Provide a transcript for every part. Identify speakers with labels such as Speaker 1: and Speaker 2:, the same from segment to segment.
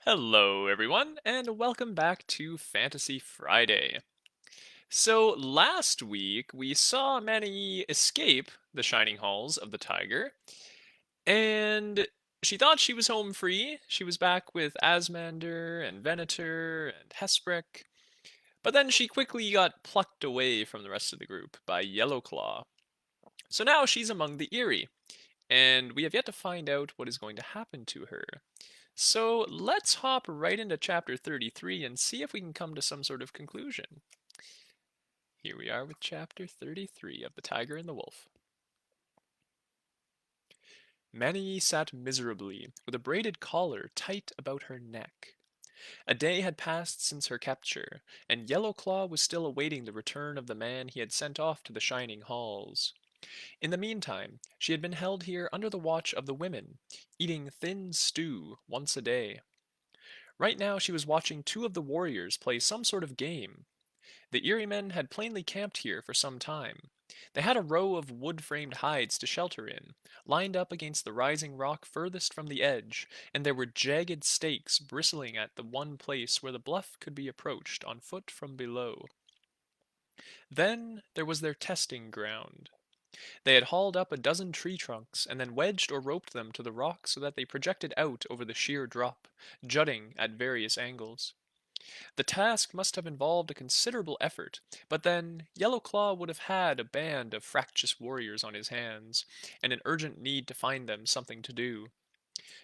Speaker 1: Hello, everyone, and welcome back to Fantasy Friday. So, last week we saw Maniye escape the shining halls of the tiger, and she thought she was home free. She was back with Asmander and Venator and Hesprick, but then she quickly got plucked away from the rest of the group by Yellowclaw. So now she's among the Eyrie, and we have yet to find out what is going to happen to her. So let's hop right into chapter 33 and see if we can come to some sort of conclusion. Here we are with chapter 33 of The Tiger and the Wolf. Maniye sat miserably, with a braided collar tight about her neck. A day had passed since her capture, and Yellowclaw was still awaiting the return of the man he had sent off to the shining halls. In the meantime, she had been held here under the watch of the women, eating thin stew once a day. Right now she was watching two of the warriors play some sort of game. The Eyrie men had plainly camped here for some time. They had a row of wood-framed hides to shelter in, lined up against the rising rock furthest from the edge, and there were jagged stakes bristling at the one place where the bluff could be approached on foot from below. Then there was their testing ground. They had hauled up a dozen tree trunks and then wedged or roped them to the rock so that they projected out over the sheer drop, jutting at various angles. The task must have involved a considerable effort, but then Yellowclaw would have had a band of fractious warriors on his hands, and an urgent need to find them something to do.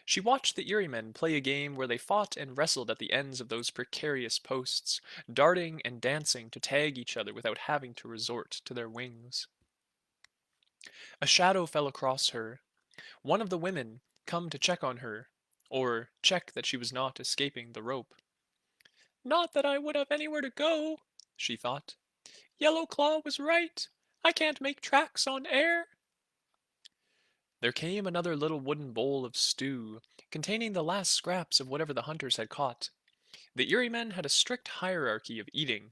Speaker 1: She watched the Eyrie men play a game where they fought and wrestled at the ends of those precarious posts, darting and dancing to tag each other without having to resort to their wings. A shadow fell across her. One of the women, come to check on her, or check that she was not escaping the rope. Not that I would have anywhere to go, she thought. Yellowclaw was right. I can't make tracks on air. There came another little wooden bowl of stew, containing the last scraps of whatever the hunters had caught. The Eyrie men had a strict hierarchy of eating.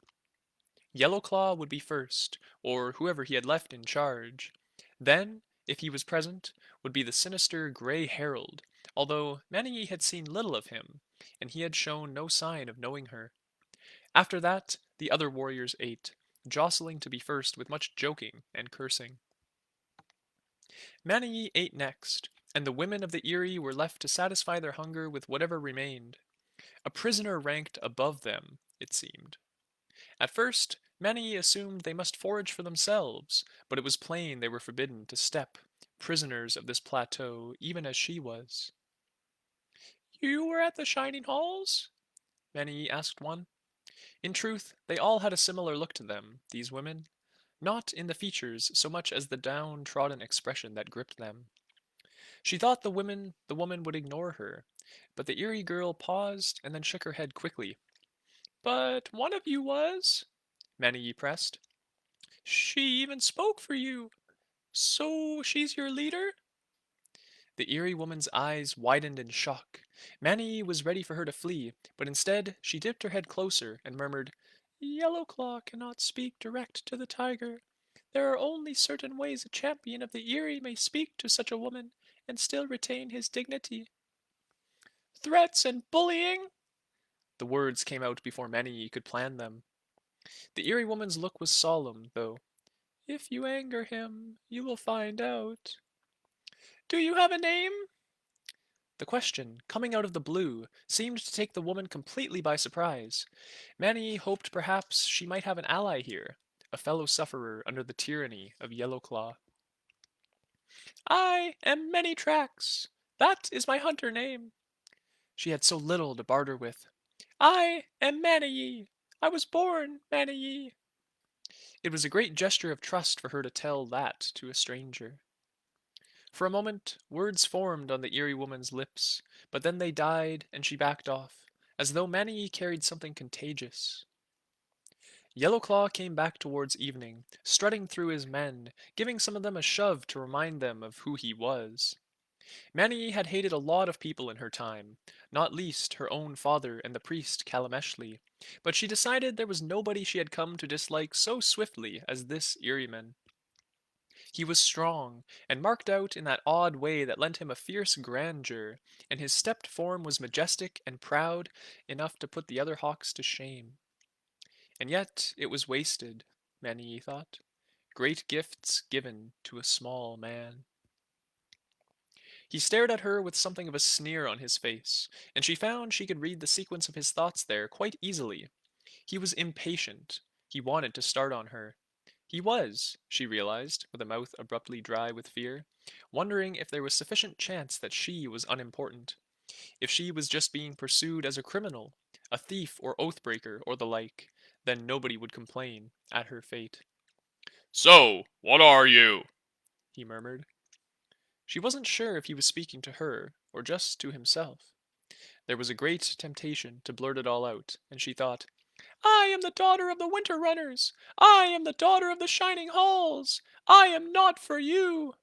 Speaker 1: Yellowclaw would be first, or whoever he had left in charge. Then, if he was present, would be the sinister Grey Herald, although Maniye had seen little of him, and he had shown no sign of knowing her. After that, the other warriors ate, jostling to be first with much joking and cursing. Maniye ate next, and the women of the Eyrie were left to satisfy their hunger with whatever remained. A prisoner ranked above them, it seemed. At first, Maniye assumed they must forage for themselves, but it was plain they were forbidden to step, prisoners of this plateau, even as she was. You were at the Shining Halls? Maniye asked one. In truth, they all had a similar look to them, these women, not in the features so much as the down-trodden expression that gripped them. She thought the woman would ignore her, but the Eyrie girl paused and then shook her head quickly. But one of you was, Maniye pressed. She even spoke for you. So she's your leader? The Eyrie woman's eyes widened in shock. Maniye was ready for her to flee, but instead she dipped her head closer and murmured, Yellowclaw cannot speak direct to the tiger. There are only certain ways a champion of the Eyrie may speak to such a woman and still retain his dignity. Threats and bullying? The words came out before Maniye could plan them. The Eyrie woman's look was solemn, though. If you anger him, you will find out. Do you have a name? The question, coming out of the blue, seemed to take the woman completely by surprise. Maniye hoped perhaps she might have an ally here, a fellow sufferer under the tyranny of Yellowclaw. I am Many Tracks. That is my hunter name. She had so little to barter with. I am Maniye. I was born Maniye. It was a great gesture of trust for her to tell that to a stranger. For a moment, words formed on the Eyrie woman's lips, but then they died and she backed off, as though Maniye carried something contagious. Yellowclaw came back towards evening, strutting through his men, giving some of them a shove to remind them of who he was. Maniye had hated a lot of people in her time, not least her own father and the priest Kalameshli, but she decided there was nobody she had come to dislike so swiftly as this Eyrie man. He was strong, and marked out in that odd way that lent him a fierce grandeur, and his stepped form was majestic and proud enough to put the other hawks to shame. And yet it was wasted, Maniye thought. Great gifts given to a small man. He stared at her with something of a sneer on his face, and she found she could read the sequence of his thoughts there quite easily. He was impatient. He wanted to start on her. He was, she realized, with a mouth abruptly dry with fear, wondering if there was sufficient chance that she was unimportant, if she was just being pursued as a criminal, a thief or oath-breaker or the like, then nobody would complain at her fate.
Speaker 2: So, what are you?
Speaker 1: He murmured. She wasn't sure if he was speaking to her or just to himself. There was a great temptation to blurt it all out, and she thought, I am the daughter of the Winter Runners! I am the daughter of the Shining Halls! I am not for you!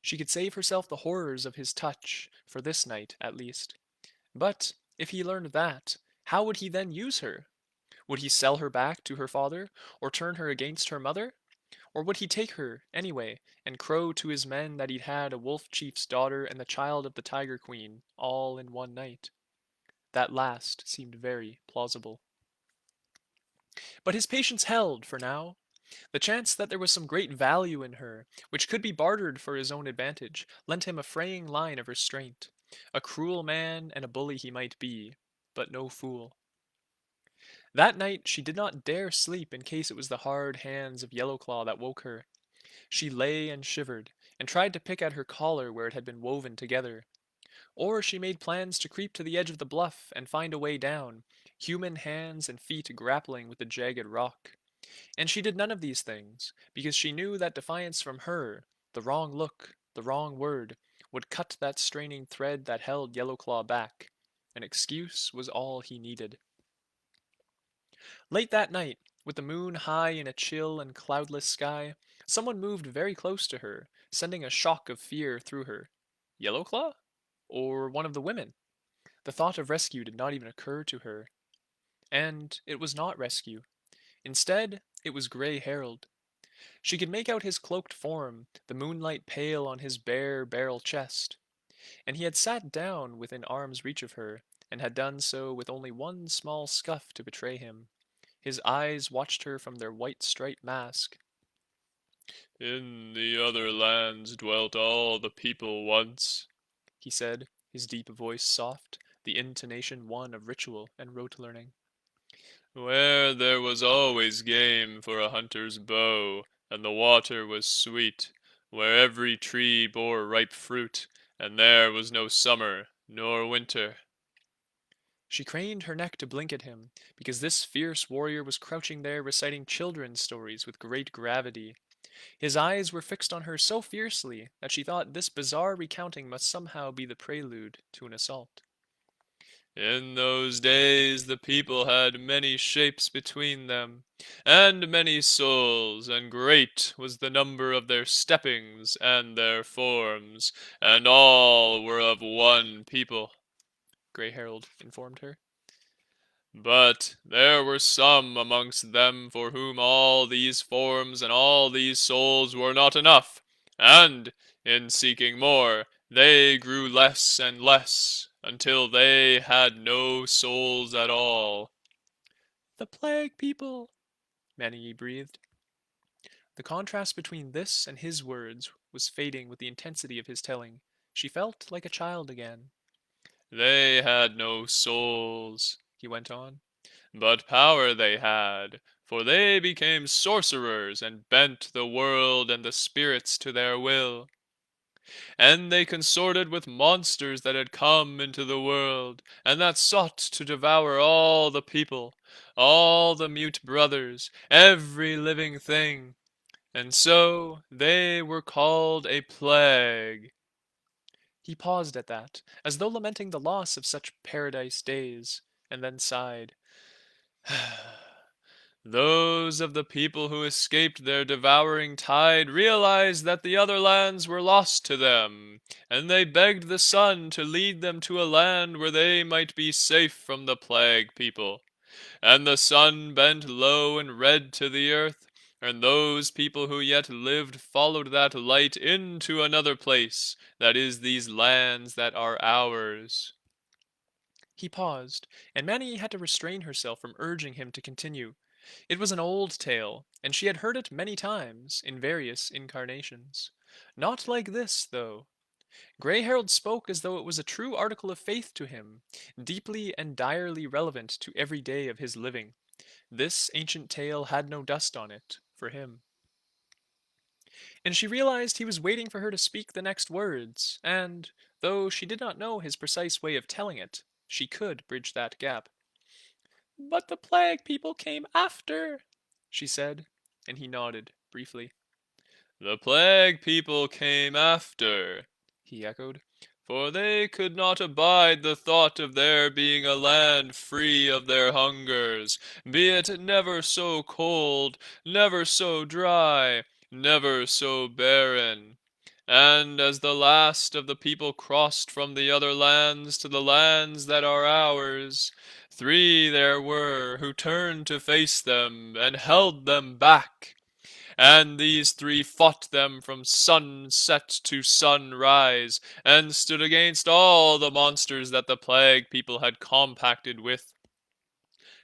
Speaker 1: She could save herself the horrors of his touch, for this night at least. But if he learned that, how would he then use her? Would he sell her back to her father, or turn her against her mother? Or would he take her, anyway, and crow to his men that he'd had a wolf chief's daughter and the child of the Tiger Queen, all in one night? That last seemed very plausible. But his patience held, for now. The chance that there was some great value in her, which could be bartered for his own advantage, lent him a fraying line of restraint. A cruel man and a bully he might be, but no fool. That night she did not dare sleep in case it was the hard hands of Yellowclaw that woke her. She lay and shivered, and tried to pick at her collar where it had been woven together. Or she made plans to creep to the edge of the bluff and find a way down, human hands and feet grappling with the jagged rock. And she did none of these things, because she knew that defiance from her, the wrong look, the wrong word, would cut that straining thread that held Yellowclaw back. An excuse was all he needed. Late that night, with the moon high in a chill and cloudless sky, someone moved very close to her, sending a shock of fear through her. Yellowclaw? Or one of the women? The thought of rescue did not even occur to her. And it was not rescue. Instead, it was Grey Herald. She could make out his cloaked form, the moonlight pale on his bare barrel chest. And he had sat down within arm's reach of her, and had done so with only one small scuff to betray him. His eyes watched her from their white striped mask.
Speaker 2: In the other lands dwelt all the people once,
Speaker 1: He said, his deep voice soft, the intonation one of ritual and rote learning.
Speaker 2: where there was always game for a hunter's bow, and the water was sweet, where every tree bore ripe fruit, and there was no summer nor winter.
Speaker 1: She craned her neck to blink at him, because this fierce warrior was crouching there reciting children's stories with great gravity. His eyes were fixed on her so fiercely that she thought this bizarre recounting must somehow be the prelude to an assault.
Speaker 2: In those days the people had many shapes between them, and many souls, and great was the number of their steppings and their forms, and all were of one people.
Speaker 1: Grey Herald informed her.
Speaker 2: But there were some amongst them for whom all these forms and all these souls were not enough, and, in seeking more, they grew less and less, until they had no souls at all.
Speaker 1: The plague people, Maniye breathed. The contrast between this and his words was fading with the intensity of his telling. She felt like a child again.
Speaker 2: They had no souls, he went on, but power they had, for they became sorcerers and bent the world and the spirits to their will. And they consorted with monsters that had come into the world, and that sought to devour all the people, all the mute brothers, every living thing. And so they were called a plague.
Speaker 1: He paused at that, as though lamenting the loss of such paradise days, and then sighed.
Speaker 2: Those of the people who escaped their devouring tide realized that the other lands were lost to them, and they begged the sun to lead them to a land where they might be safe from the plague people. And the sun bent low and red to the earth, And those people who yet lived followed that light into another place, that is these lands that are ours.
Speaker 1: He paused, and Maniye had to restrain herself from urging him to continue. It was an old tale, and she had heard it many times, in various incarnations. Not like this, though. Grey Herald spoke as though it was a true article of faith to him, deeply and direly relevant to every day of his living. This ancient tale had no dust on it, for him. And she realized he was waiting for her to speak the next words, and, though she did not know his precise way of telling it, she could bridge that gap. But the plague people came after, she said, and he nodded briefly.
Speaker 2: The plague people came after,
Speaker 1: He echoed.
Speaker 2: for they could not abide the thought of there being a land free of their hungers, be it never so cold, never so dry, never so barren. And as the last of the people crossed from the other lands to the lands that are ours, 3 there were who turned to face them and held them back. And these 3 fought them from sunset to sunrise, and stood against all the monsters that the plague people had compacted with.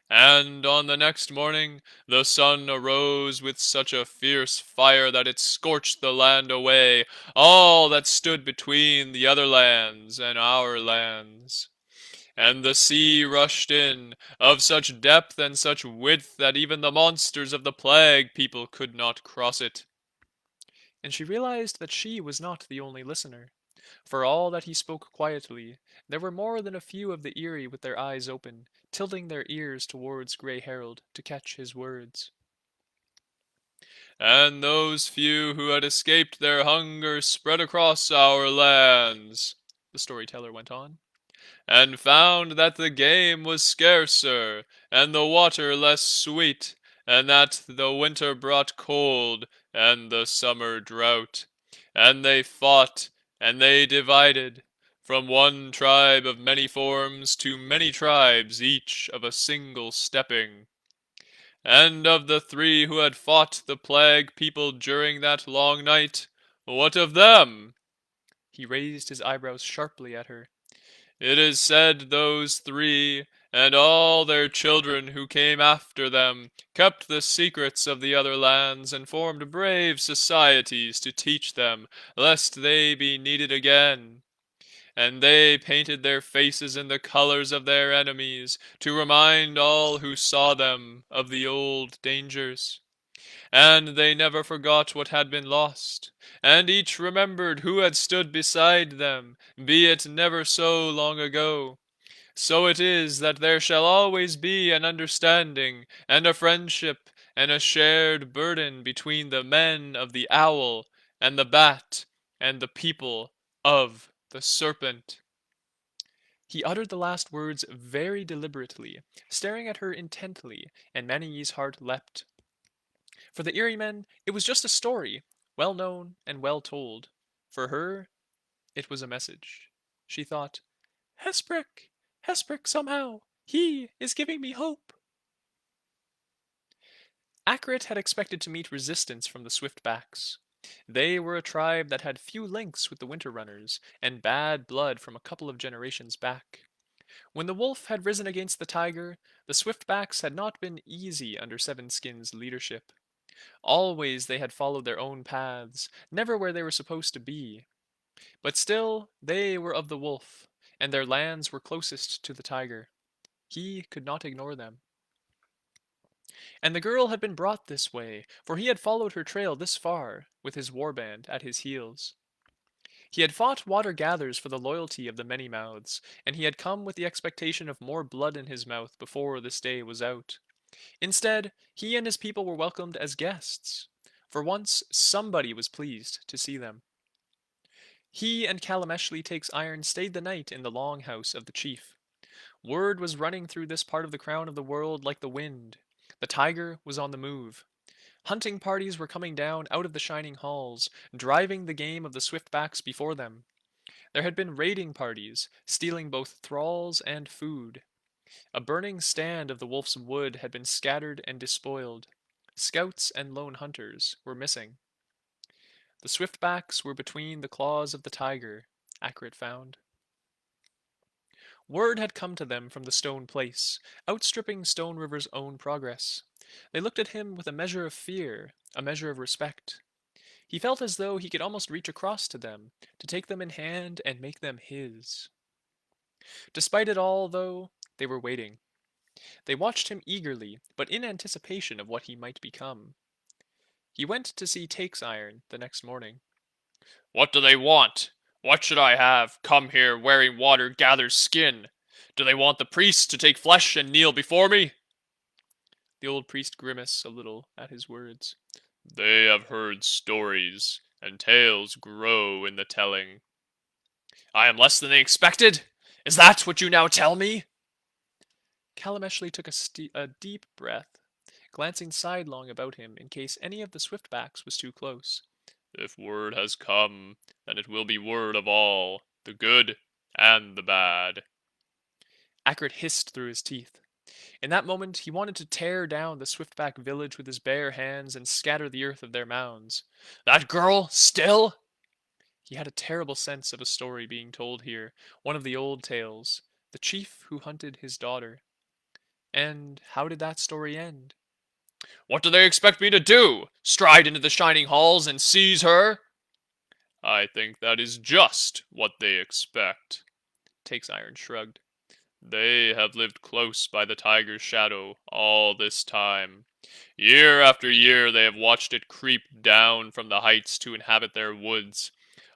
Speaker 2: And on the next morning the sun arose with such a fierce fire that it scorched the land away, all that stood between the other lands and our lands. And the sea rushed in, of such depth and such width that even the monsters of the plague people could not cross it.
Speaker 1: And she realized that she was not the only listener. For all that he spoke quietly, there were more than a few of the Eyrie with their eyes open, tilting their ears towards Grey Herald to catch his words.
Speaker 2: And those few who had escaped their hunger spread across our lands,
Speaker 1: The storyteller went on.
Speaker 2: and found that the game was scarcer, and the water less sweet, and that the winter brought cold, and the summer drought. And they fought, and they divided, from one tribe of many forms to many tribes, each of a single stepping. And of the 3 who had fought the plague people during that long night, what of them?
Speaker 1: He raised his eyebrows sharply at her.
Speaker 2: It is said those 3, and all their children who came after them, kept the secrets of the other lands, and formed brave societies to teach them, lest they be needed again. And they painted their faces in the colors of their enemies, to remind all who saw them of the old dangers. And they never forgot what had been lost, and each remembered who had stood beside them, be it never so long ago. So it is that there shall always be an understanding, and a friendship, and a shared burden between the men of the owl, and the bat, and the people of the serpent.
Speaker 1: He uttered the last words very deliberately, staring at her intently, and Maniye's heart leapt. For the Eyrie men, it was just a story, well known and well told. For her, it was a message. She thought, Hesprick! Hesprick somehow! He is giving me hope! Akrit had expected to meet resistance from the Swiftbacks. They were a tribe that had few links with the Winter Runners, and bad blood from a couple of generations back. When the wolf had risen against the tiger, the Swiftbacks had not been easy under Seven Skins' leadership. Always they had followed their own paths, never where they were supposed to be. But still, they were of the wolf, and their lands were closest to the tiger. He could not ignore them. And the girl had been brought this way, for he had followed her trail this far, with his warband at his heels. He had fought water gathers for the loyalty of the Many Mouths, and he had come with the expectation of more blood in his mouth before this day was out. Instead, he and his people were welcomed as guests. For once, somebody was pleased to see them. He and Calameshly Takes Iron stayed the night in the long house of the chief. Word was running through this part of the crown of the world like the wind. The tiger was on the move. Hunting parties were coming down out of the shining halls, driving the game of the Swiftbacks before them. There had been raiding parties, stealing both thralls and food. A burning stand of the wolf's wood had been scattered and despoiled. Scouts and lone hunters were missing. The swiftbacks were between the claws of the tiger, Ackrit found. Word had come to them from the Stone Place, outstripping Stone River's own progress. They looked at him with a measure of fear, a measure of respect. He felt as though he could almost reach across to them, to take them in hand and make them his. Despite it all, though, they were waiting. They watched him eagerly, but in anticipation of what he might become. He went to see Takes Iron the next morning.
Speaker 2: What do they want? What should I have, come here wearing water gathers skin? Do they want the priest to take flesh and kneel before me?
Speaker 1: The old priest grimaced a little at his words.
Speaker 2: They have heard stories, and tales grow in the telling. I am less than they expected? Is that what you now tell me?
Speaker 1: Kalameshli took a deep breath, glancing sidelong about him in case any of the swiftbacks was too close.
Speaker 2: If word has come, then it will be word of all, the good and the bad.
Speaker 1: Ackert hissed through his teeth. In that moment, he wanted to tear down the swiftback village with his bare hands and scatter the earth of their mounds.
Speaker 2: That girl, still?
Speaker 1: He had a terrible sense of a story being told here, one of the old tales, the chief who hunted his daughter. And how did that story end?
Speaker 2: What do they expect me to do? Stride into the shining halls and seize her? I think that is just what they expect.
Speaker 1: Takes Iron shrugged.
Speaker 2: They have lived close by the tiger's shadow all this time. Year after year they have watched it creep down from the heights to inhabit their woods.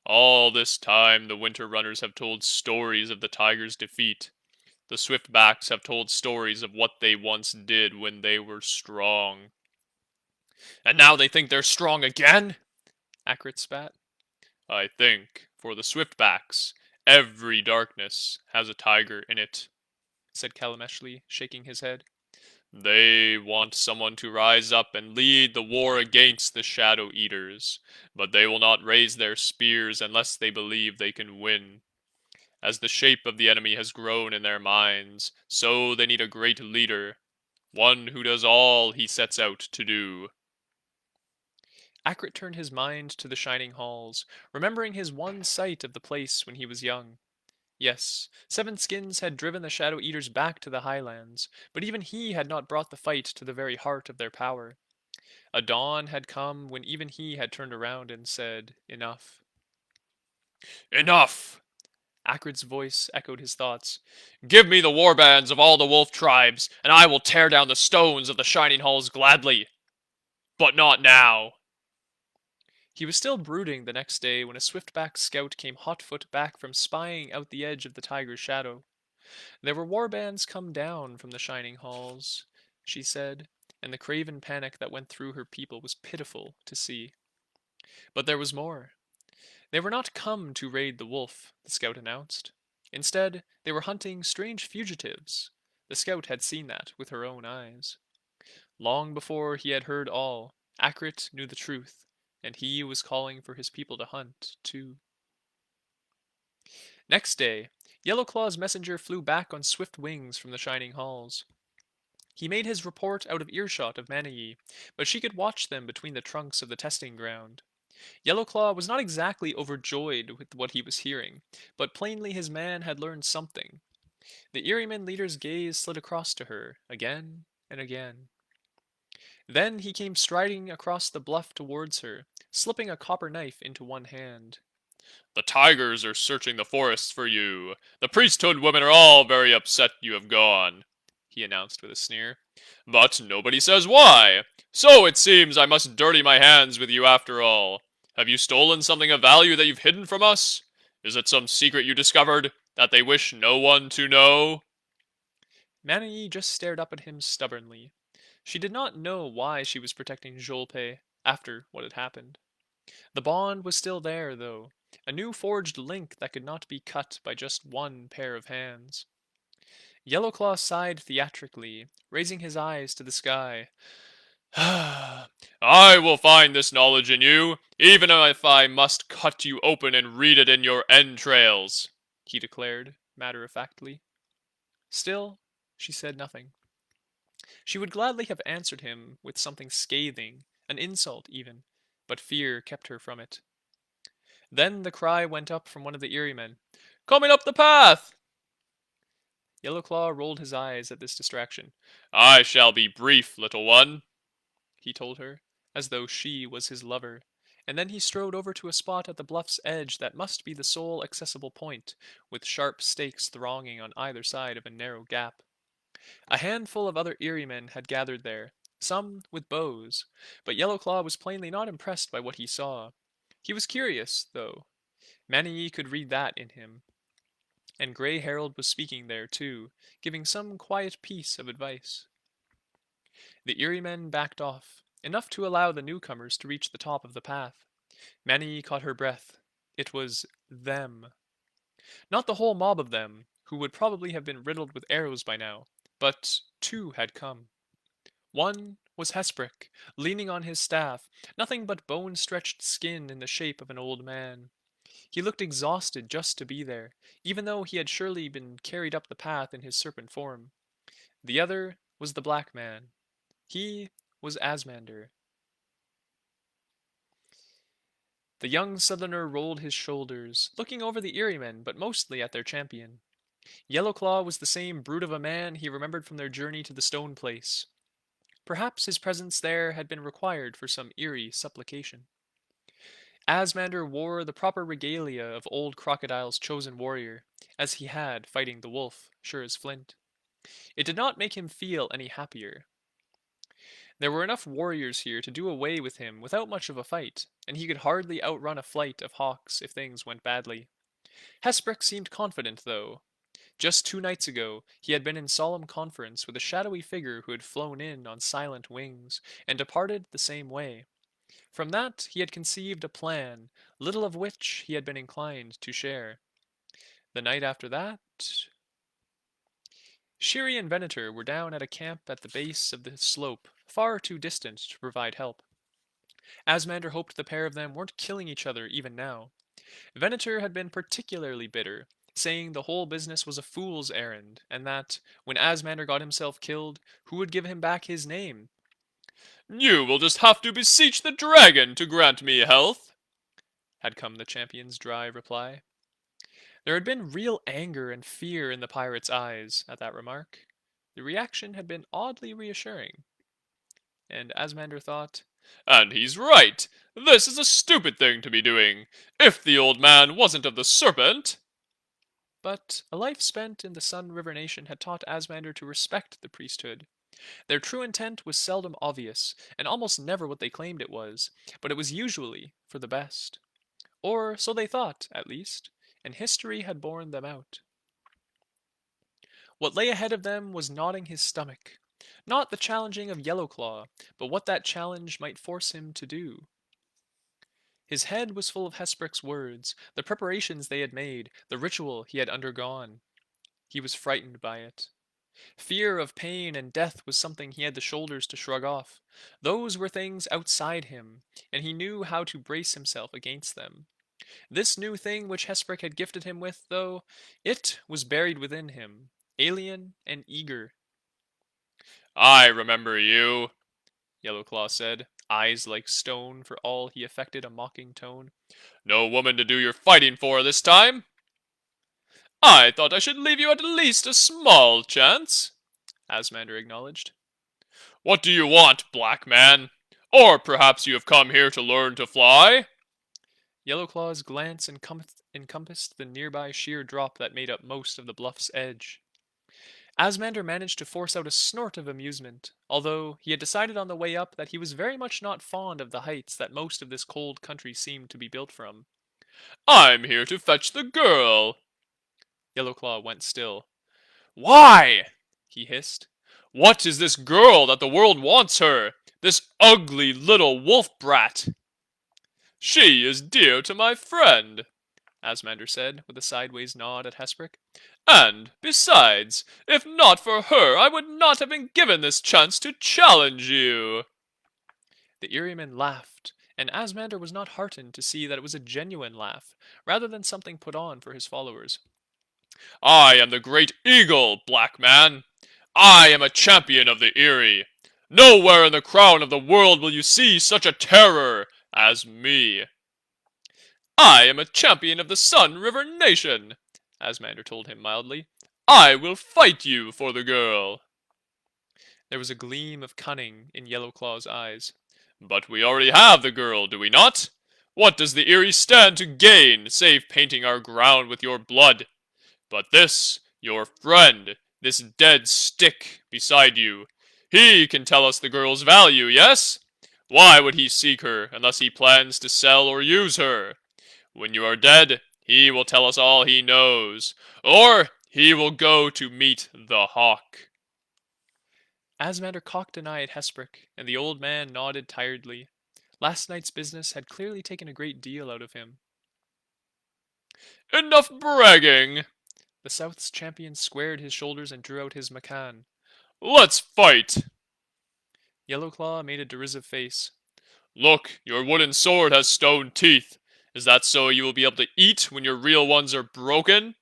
Speaker 2: All this time the winter runners have told stories of the tiger's defeat. The swiftbacks have told stories of what they once did when they were strong. And now they think they're strong again?
Speaker 1: Ackrit spat.
Speaker 2: I think, for the swiftbacks, every darkness has a tiger in it,
Speaker 1: said Kalameshli, shaking his head.
Speaker 2: They want someone to rise up and lead the war against the Shadow Eaters, but they will not raise their spears unless they believe they can win. As the shape of the enemy has grown in their minds, so they need a great leader, one who does all he sets out to do.
Speaker 1: Ackrit turned his mind to the shining halls, remembering his one sight of the place when he was young. Yes, Seven Skins had driven the Shadow Eaters back to the highlands, but even he had not brought the fight to the very heart of their power. A dawn had come when even he had turned around and said, "Enough."
Speaker 2: Enough!
Speaker 1: Ackrit's voice echoed his thoughts.
Speaker 2: Give me the warbands of all the wolf tribes, and I will tear down the stones of the shining halls gladly. But not now.
Speaker 1: He was still brooding the next day when a swiftback scout came hotfoot back from spying out the edge of the tiger's shadow. There were warbands come down from the shining halls, she said, and the craven panic that went through her people was pitiful to see. But there was more. They were not come to raid the wolf, the scout announced. Instead, they were hunting strange fugitives. The scout had seen that with her own eyes. Long before he had heard all, Ackrit knew the truth, and he was calling for his people to hunt, too. Next day, Yellowclaw's messenger flew back on swift wings from the shining halls. He made his report out of earshot of Maniye, but she could watch them between the trunks of the testing ground. Yellowclaw was not exactly overjoyed with what he was hearing, but plainly his man had learned something. The Eyrie leader's gaze slid across to her, again and again. Then he came striding across the bluff towards her, slipping a copper knife into one hand.
Speaker 2: The tigers are searching the forests for you. The priesthood women are all very upset you have gone, he announced with a sneer. But nobody says why. So it seems I must dirty my hands with you after all. Have you stolen something of value that you've hidden from us? Is it some secret you discovered that they wish no one to know?
Speaker 1: Maniye just stared up at him stubbornly. She did not know why she was protecting Jolpe after what had happened. The bond was still there, though, a new forged link that could not be cut by just one pair of hands. Yellowclaw sighed theatrically, raising his eyes to the sky.
Speaker 2: I will find this knowledge in you, even if I must cut you open and read it in your entrails, he declared, matter-of-factly. Still, she said nothing.
Speaker 1: She would gladly have answered him with something scathing, an insult even, but fear kept her from it. Then the cry went up from one of the Eyrie men. "Coming up the path!" Yellowclaw rolled his eyes at this distraction.
Speaker 2: "I shall be brief, little one,"
Speaker 1: he told her, as though she was his lover, and then he strode over to a spot at the bluff's edge that must be the sole accessible point, with sharp stakes thronging on either side of a narrow gap. A handful of other Eyrie men had gathered there, some with bows, but Yellowclaw was plainly not impressed by what he saw. He was curious, though. Maniye could read that in him. And Grey Herald was speaking there, too, giving some quiet piece of advice. The Eyrie men backed off, enough to allow the newcomers to reach the top of the path. Maniye caught her breath. It was them. Not the whole mob of them, who would probably have been riddled with arrows by now, but two had come. One was Hesprick, leaning on his staff, nothing but bone-stretched skin in the shape of an old man. He looked exhausted just to be there, even though he had surely been carried up the path in his serpent form. The other was the black man. He was Asmander. The young southerner rolled his shoulders, looking over the Eyrie men, but mostly at their champion. Yellowclaw was the same brute of a man he remembered from their journey to the stone place. Perhaps his presence there had been required for some eerie supplication. Asmander wore the proper regalia of old Crocodile's chosen warrior, as he had fighting the wolf, sure as flint. It did not make him feel any happier. There were enough warriors here to do away with him without much of a fight, and he could hardly outrun a flight of hawks if things went badly. Hesprick seemed confident, though. Just 2 nights ago, he had been in solemn conference with a shadowy figure who had flown in on silent wings, and departed the same way. From that he had conceived a plan, little of which he had been inclined to share. The night after that, Shiri and Venator were down at a camp at the base of the slope, far too distant to provide help. Asmander hoped the pair of them weren't killing each other even now. Venator had been particularly bitter, saying the whole business was a fool's errand, and that, when Asmander got himself killed, who would give him back his name?
Speaker 2: "You will just have to beseech the dragon to grant me health,"
Speaker 1: had come the champion's dry reply. There had been real anger and fear in the pirate's eyes at that remark. The reaction had been oddly reassuring. And Asmander thought,
Speaker 2: "And he's right. This is a stupid thing to be doing. If the old man wasn't of the serpent—"
Speaker 1: but a life spent in the Sun River Nation had taught Asmander to respect the priesthood. Their true intent was seldom obvious, and almost never what they claimed it was, but it was usually for the best. Or so they thought, at least, and history had borne them out. What lay ahead of them was gnawing his stomach. Not the challenging of Yellowclaw, but what that challenge might force him to do. His head was full of Hesprick's words, the preparations they had made, the ritual he had undergone. He was frightened by it. Fear of pain and death was something he had the shoulders to shrug off. Those were things outside him, and he knew how to brace himself against them. This new thing which Hesprick had gifted him with, though, it was buried within him, alien and eager.
Speaker 2: "I remember you,"
Speaker 1: Yellowclaw said, eyes like stone for all he affected a mocking tone.
Speaker 2: "No woman to do your fighting for this time." "I thought I should leave you at least a small chance,"
Speaker 1: Asmander acknowledged.
Speaker 2: "What do you want, black man? Or perhaps you have come here to learn to fly?"
Speaker 1: Yellowclaw's glance encompassed the nearby sheer drop that made up most of the bluff's edge. Asmander managed to force out a snort of amusement, although he had decided on the way up that he was very much not fond of the heights that most of this cold country seemed to be built from.
Speaker 2: "I'm here to fetch the girl."
Speaker 1: Yellowclaw went still.
Speaker 2: "Why?" he hissed. "What is this girl that the world wants her? This ugly little wolf brat?" "She is dear to my friend," Asmander said, with a sideways nod at Hesprick. "And, besides, if not for her I would not have been given this chance to challenge you."
Speaker 1: The Eyrie laughed, and Asmander was not heartened to see that it was a genuine laugh, rather than something put on for his followers.
Speaker 2: "I am the great eagle, black man. I am a champion of the Eyrie. Nowhere in the crown of the world will you see such a terror as me. I am a champion of the Sun River Nation, Asmander told him mildly. I will fight you for the girl. There was a gleam of cunning in Yellowclaw's eyes. But we already have the girl, do we not? What does the Eyrie stand to gain, save painting our ground with your blood? But this, your friend, this dead stick beside you, he can tell us the girl's value, yes? Why would he seek her unless he plans to sell or use her? When you are dead, he will tell us all he knows, or he will go to meet the hawk.
Speaker 1: Asmander cocked an eye at Hesprick, and the old man nodded tiredly. Last night's business had clearly taken a great deal out of him.
Speaker 2: Enough bragging!
Speaker 1: The South's champion squared his shoulders and drew out his Macan.
Speaker 2: Let's fight!
Speaker 1: Yellowclaw made a derisive face.
Speaker 2: Look, your wooden sword has stone teeth. Is that so you will be able to eat when your real ones are broken?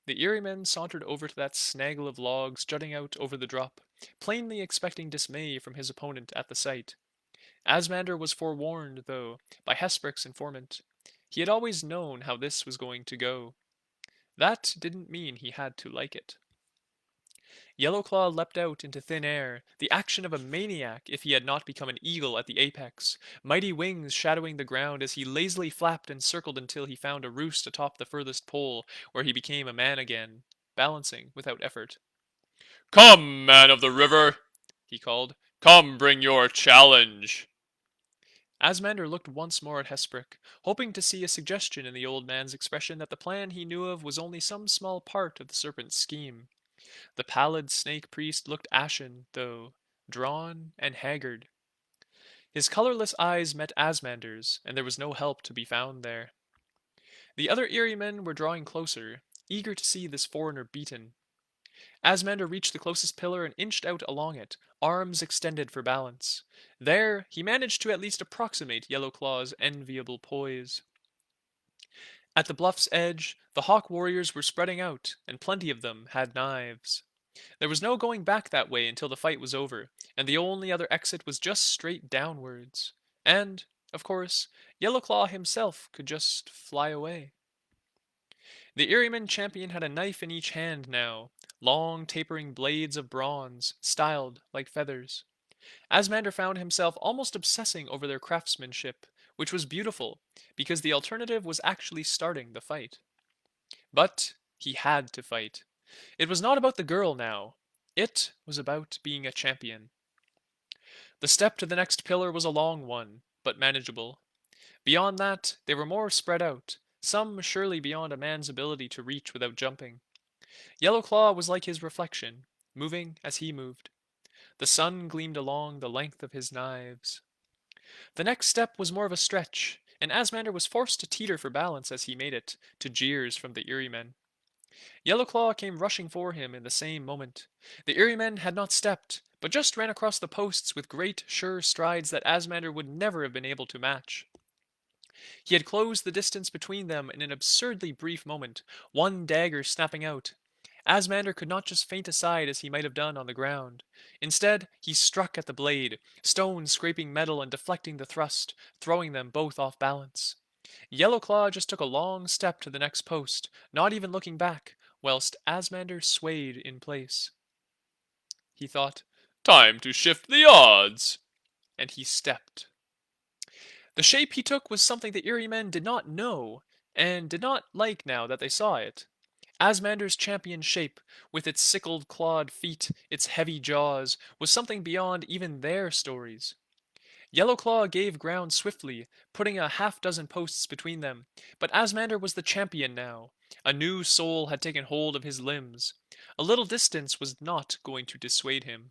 Speaker 1: The Eyrie men sauntered over to that snaggle of logs jutting out over the drop, plainly expecting dismay from his opponent at the sight. Asmander was forewarned, though, by Hesprick's informant. He had always known how this was going to go. That didn't mean he had to like it. Yellowclaw leapt out into thin air, the action of a maniac if he had not become an eagle at the apex, mighty wings shadowing the ground as he lazily flapped and circled until he found a roost atop the furthest pole, where he became a man again, balancing without effort.
Speaker 2: Come, man of the river, he called. Come bring your challenge.
Speaker 1: Asmander looked once more at Hesprick, hoping to see a suggestion in the old man's expression that the plan he knew of was only some small part of the serpent's scheme. The pallid snake priest looked ashen, though, drawn and haggard. His colorless eyes met Asmander's, and there was no help to be found there. The other Eyrie men were drawing closer, eager to see this foreigner beaten. Asmander reached the closest pillar and inched out along it, arms extended for balance. There, he managed to at least approximate Yellowclaw's enviable poise. At the bluff's edge, the hawk warriors were spreading out, and plenty of them had knives. There was no going back that way until the fight was over, and the only other exit was just straight downwards. And, of course, Yellowclaw himself could just fly away. The Eyrieman champion had a knife in each hand now, long tapering blades of bronze, styled like feathers. Asmander found himself almost obsessing over their craftsmanship, which was beautiful, because the alternative was actually starting the fight. But he had to fight. It was not about the girl now. It was about being a champion. The step to the next pillar was a long one, but manageable. Beyond that, they were more spread out, some surely beyond a man's ability to reach without jumping. Yellowclaw was like his reflection, moving as he moved. The sun gleamed along the length of his knives. The next step was more of a stretch, and Asmander was forced to teeter for balance as he made it, to jeers from the Eyrie men. Yellowclaw came rushing for him in the same moment. The Eyrie men had not stepped, but just ran across the posts with great, sure strides that Asmander would never have been able to match. He had closed the distance between them in an absurdly brief moment, one dagger snapping out. Asmander could not just feint aside as he might have done on the ground. Instead, he struck at the blade, stone scraping metal and deflecting the thrust, throwing them both off balance. Yellowclaw just took a long step to the next post, not even looking back, whilst Asmander swayed in place. He thought,
Speaker 2: Time to shift the odds.
Speaker 1: and he stepped. The shape he took was something the Eyrie men did not know, and did not like now that they saw it. Asmander's champion shape, with its sickled clawed feet, its heavy jaws, was something beyond even their stories. Yellowclaw gave ground swiftly, putting a half-dozen posts between them, but Asmander was the champion now. A new soul had taken hold of his limbs. A little distance was not going to dissuade him.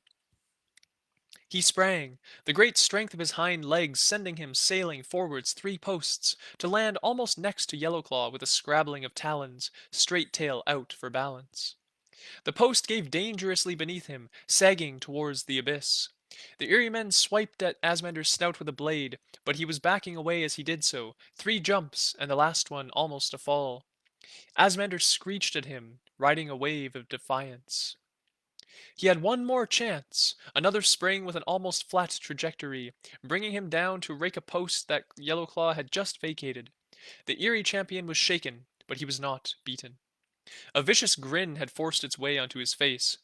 Speaker 1: He sprang, the great strength of his hind legs sending him sailing forwards 3 posts, to land almost next to Yellowclaw with a scrabbling of talons, straight tail out for balance. The post gave dangerously beneath him, sagging towards the abyss. The Eyrie men swiped at Asmander's snout with a blade, but he was backing away as he did so, 3 jumps, and the last one almost a fall. Asmander screeched at him, riding a wave of defiance. He had one more chance, another spring with an almost flat trajectory, bringing him down to rake a post that Yellowclaw had just vacated. The Eyrie champion was shaken, but he was not beaten. A vicious grin had forced its way onto his face.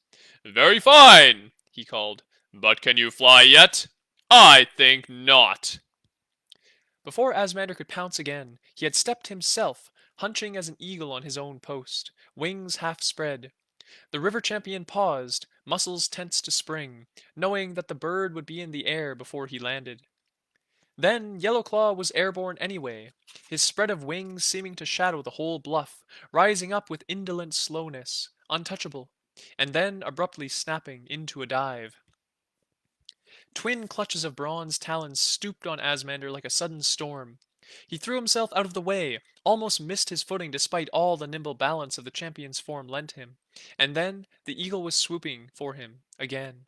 Speaker 2: Very fine, he called. But can you fly yet? I think not.
Speaker 1: Before Asmander could pounce again, he had stepped himself, hunching as an eagle on his own post, wings half spread. The river champion paused, muscles tense to spring, knowing that the bird would be in the air before he landed. Then Yellowclaw was airborne anyway, his spread of wings seeming to shadow the whole bluff, rising up with indolent slowness, untouchable, and then abruptly snapping into a dive. Twin clutches of bronze talons stooped on Asmander like a sudden storm. He threw himself out of the way, almost missed his footing despite all the nimble balance of the champion's form lent him, and then the eagle was swooping for him again.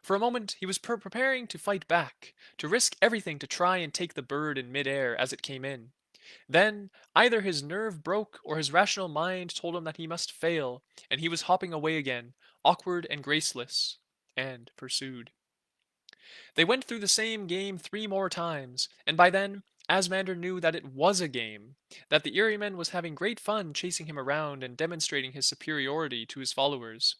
Speaker 1: For a moment he was preparing to fight back, to risk everything to try and take the bird in midair as it came in. Then either his nerve broke or his rational mind told him that he must fail, and he was hopping away again, awkward and graceless, and pursued. They went through the same game 3 more times, and by then Asmander knew that it was a game, that the Eyrie was having great fun chasing him around and demonstrating his superiority to his followers.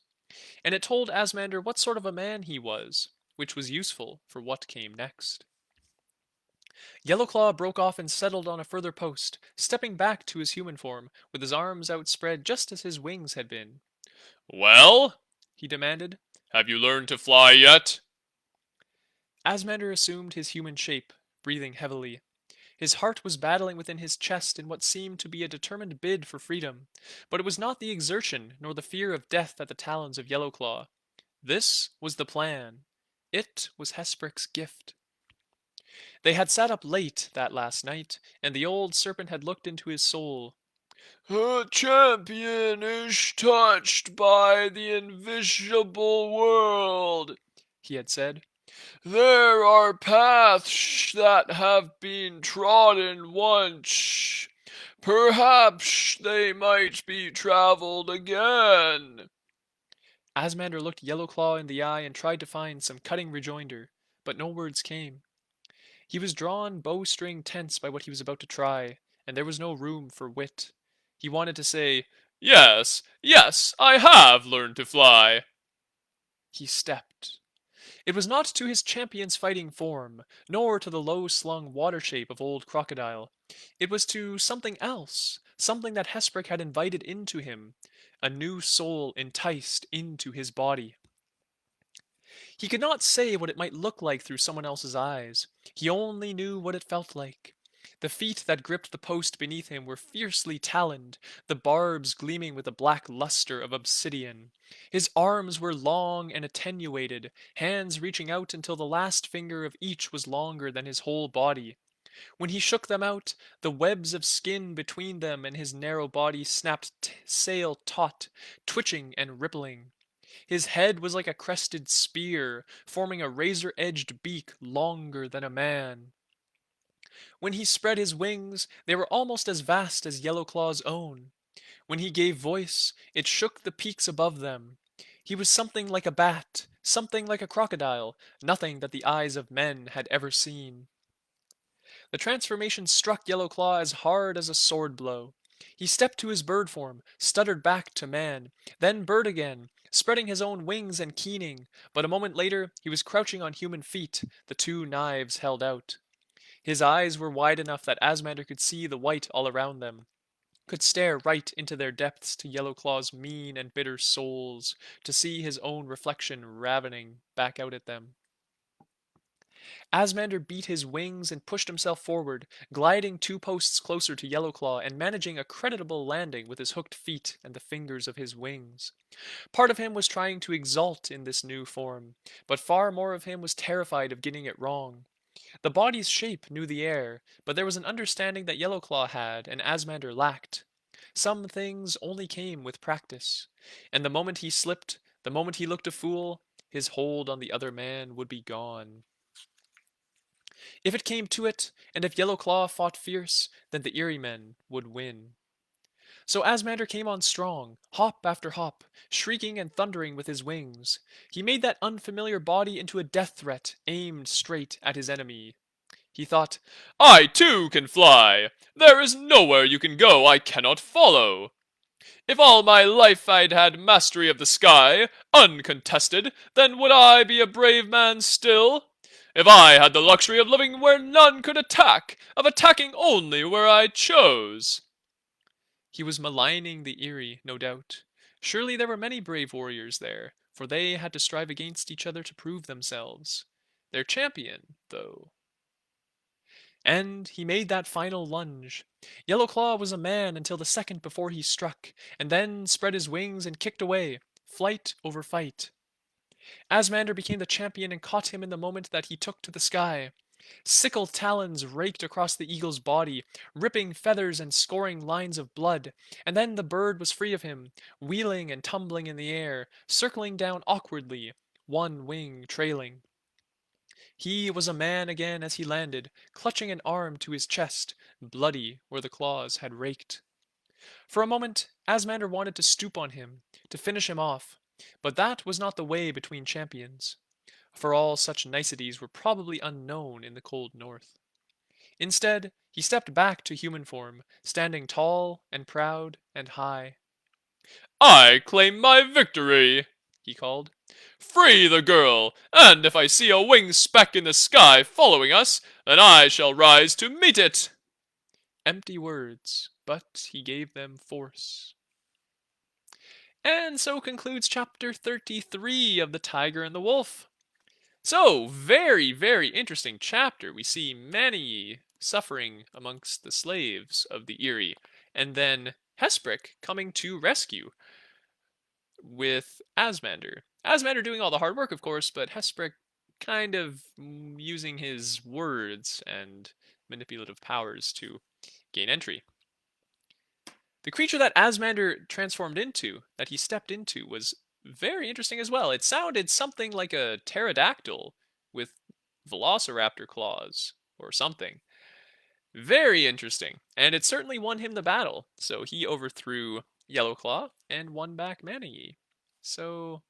Speaker 1: And it told Asmander what sort of a man he was, which was useful for what came next. Yellowclaw broke off and settled on a further post, stepping back to his human form, with his arms outspread just as his wings had been.
Speaker 2: Well,
Speaker 1: He demanded.
Speaker 2: have you learned to fly yet?
Speaker 1: Asmander assumed his human shape, breathing heavily. His heart was battling within his chest in what seemed to be a determined bid for freedom, but it was not the exertion nor the fear of death at the talons of Yellowclaw. This was the plan. It was Hesprick's gift. They had sat up late that last night, and the old serpent had looked into his soul.
Speaker 2: The champion is touched by the invisible world,
Speaker 1: He had said.
Speaker 2: There are paths that have been trodden once. Perhaps they might be traveled again.
Speaker 1: Asmander looked Yellowclaw in the eye and tried to find some cutting rejoinder, but no words came. He was drawn bowstring tense by what he was about to try, and there was no room for wit. He wanted to say,
Speaker 2: Yes, yes, I have learned to fly.
Speaker 1: He stepped. It was not to his champion's fighting form, nor to the low-slung water shape of old Crocodile. It was to something else, something that Hesprick had invited into him, a new soul enticed into his body. He could not say what it might look like through someone else's eyes. He only knew what it felt like. The feet that gripped the post beneath him were fiercely taloned, the barbs gleaming with the black luster of obsidian. His arms were long and attenuated, hands reaching out until the last finger of each was longer than his whole body. When he shook them out, the webs of skin between them and his narrow body snapped sail taut, twitching and rippling. His head was like a crested spear, forming a razor-edged beak longer than a man. When he spread his wings, they were almost as vast as Yellowclaw's own. When he gave voice, it shook the peaks above them. He was something like a bat, something like a crocodile, nothing that the eyes of men had ever seen. The transformation struck Yellowclaw as hard as a sword blow. He stepped to his bird form, stuttered back to man, then bird again, spreading his own wings and keening, but a moment later he was crouching on human feet, the two knives held out. His eyes were wide enough that Asmander could see the white all around them, could stare right into their depths to Yellowclaw's mean and bitter souls, to see his own reflection ravening back out at them. Asmander beat his wings and pushed himself forward, gliding 2 posts closer to Yellowclaw and managing a creditable landing with his hooked feet and the fingers of his wings. Part of him was trying to exult in this new form, but far more of him was terrified of getting it wrong. The body's shape knew the air, but there was an understanding that Yellowclaw had and Asmander lacked. Some things only came with practice, and the moment he slipped, the moment he looked a fool, his hold on the other man would be gone. If it came to it, and if Yellowclaw fought fierce, then the Eyrie would win. So Asmander came on strong, hop after hop, shrieking and thundering with his wings. He made that unfamiliar body into a death threat aimed straight at his enemy. He thought,
Speaker 2: I too can fly! There is nowhere you can go I cannot follow! If all my life I'd had mastery of the sky, uncontested, then would I be a brave man still? If I had the luxury of living where none could attack, of attacking only where I chose.
Speaker 1: he was maligning the Eyrie, no doubt. Surely there were many brave warriors there, for they had to strive against each other to prove themselves. Their champion, though. And he made that final lunge. Yellowclaw was a man until the second before he struck, and then spread his wings and kicked away, flight over fight. Asmander became the champion and caught him in the moment that he took to the sky. Sickle talons raked across the eagle's body, ripping feathers and scoring lines of blood, and then the bird was free of him, wheeling and tumbling in the air, circling down awkwardly, one wing trailing. He was a man again as he landed, clutching an arm to his chest, bloody where the claws had raked. For a moment, Asmander wanted to stoop on him, to finish him off, but that was not the way between champions, for all such niceties were probably unknown in the cold north. Instead, he stepped back to human form, standing tall and proud and high.
Speaker 2: I claim my victory, he called. Free the girl, and if I see a winged speck in the sky following us, then I shall rise to meet it.
Speaker 1: Empty words, but he gave them force. And so concludes chapter 33 of The Tiger and the Wolf. So, very, very interesting chapter. We see Maniye suffering amongst the slaves of the Eyrie, and then Hesprick coming to rescue with Asmander. Asmander doing all the hard work, of course, but Hesprick kind of using his words and manipulative powers to gain entry. The creature that Asmander transformed into, that he stepped into, was very interesting as well. It sounded something like a pterodactyl with velociraptor claws or something. Very interesting, and it certainly won him the battle. So he overthrew Yellowclaw and won back Maniye. So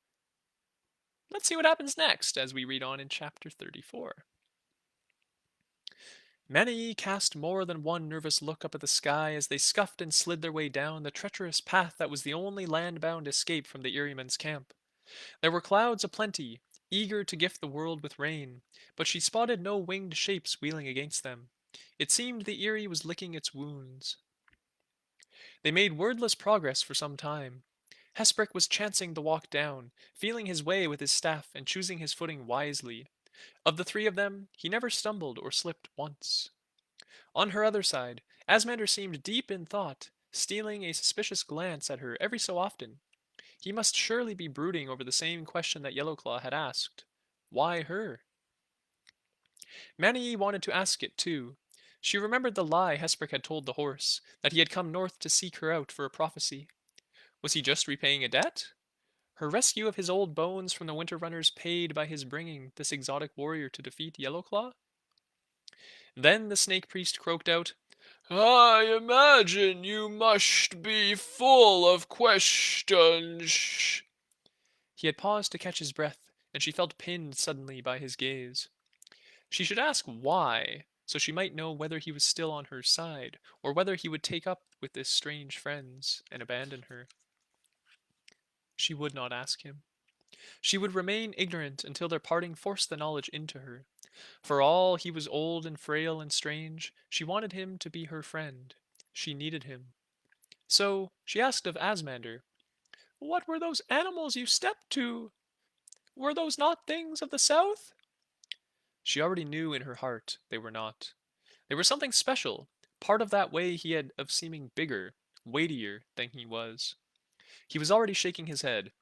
Speaker 1: let's see what happens next as we read on in chapter 34. Maniye cast more than one nervous look up at the sky as they scuffed and slid their way down the treacherous path that was the only land-bound escape from the Erie-men's camp. There were clouds aplenty, eager to gift the world with rain, but she spotted no winged shapes wheeling against them. It seemed the Eyrie was licking its wounds. They made wordless progress for some time. Hesprick was chancing the walk down, feeling his way with his staff and choosing his footing wisely. Of the three of them, he never stumbled or slipped once. On her other side, Asmander seemed deep in thought, stealing a suspicious glance at her every so often. He must surely be brooding over the same question that Yellowclaw had asked. Why her? Maniye wanted to ask it too. She remembered the lie Hesprick had told the horse, that he had come north to seek her out for a prophecy. Was he just repaying a debt? Her rescue of his old bones from the winter runners paid by his bringing this exotic warrior to defeat Yellowclaw? Then the snake priest croaked out,
Speaker 2: I imagine you must be full of questions.
Speaker 1: He had paused to catch his breath, and she felt pinned suddenly by his gaze. She should ask why, so she might know whether he was still on her side, or whether he would take up with this strange friends and abandon her. She would not ask him. She would remain ignorant until their parting forced the knowledge into her. For all he was old and frail and strange, she wanted him to be her friend. She needed him. So she asked of Asmander, What were those animals you stepped to? Were those not things of the south? She already knew in her heart they were not. They were something special, part of that way he had of seeming bigger, weightier than he was. He was already shaking his head.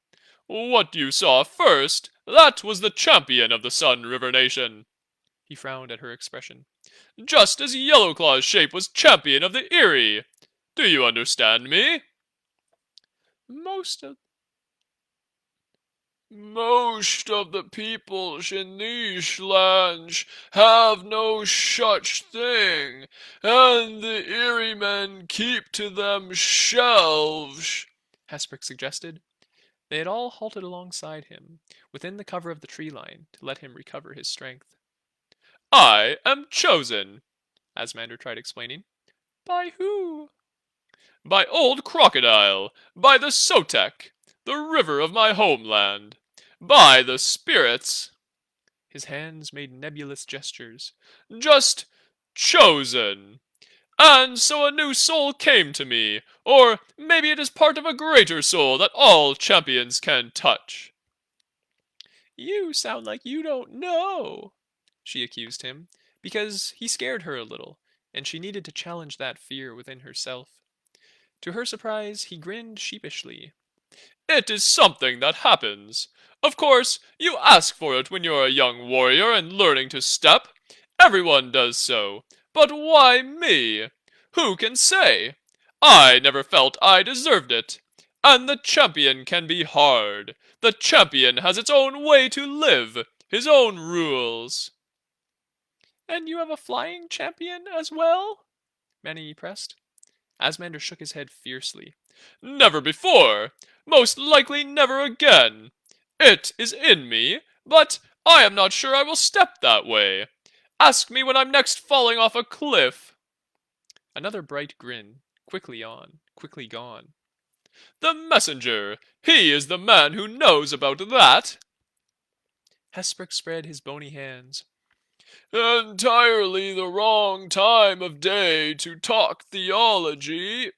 Speaker 2: What you saw first, that was the champion of the Sun River Nation.
Speaker 1: He frowned at her expression.
Speaker 2: Just as Yellowclaw's shape was champion of the Eyrie. Do you understand me?
Speaker 1: Most of
Speaker 2: Most of the peoples in these lands have no such thing, and the Eyrie men keep to themselves.
Speaker 1: Hesper suggested. They had all halted alongside him, within the cover of the tree line, to let him recover his strength.
Speaker 2: I am chosen,
Speaker 1: Asmander tried explaining.
Speaker 2: by who? By old Crocodile, by the Sotek, the river of my homeland, by the spirits.
Speaker 1: His hands made nebulous gestures.
Speaker 2: Just chosen. And so a new soul came to me, or maybe it is part of a greater soul that all champions can touch.
Speaker 1: You sound like you don't know, she accused him, because he scared her a little, and she needed to challenge that fear within herself. To her surprise, he grinned sheepishly.
Speaker 2: It is something that happens. Of course, you ask for it when you're a young warrior and learning to step. Everyone does so. But why me? Who can say? I never felt I deserved it. And the champion can be hard. The champion has its own way to live, his own rules.
Speaker 1: And you have a flying champion as well? Maniye pressed. Asmander shook his head fiercely.
Speaker 2: Never before. Most likely never again. It is in me, but I am not sure I will step that way. Ask me when I'm next falling off a cliff.
Speaker 1: Another bright grin, quickly on, quickly gone.
Speaker 2: The messenger! He is the man who knows about that!
Speaker 1: Hesper spread his bony hands.
Speaker 2: Entirely the wrong time of day to talk theology.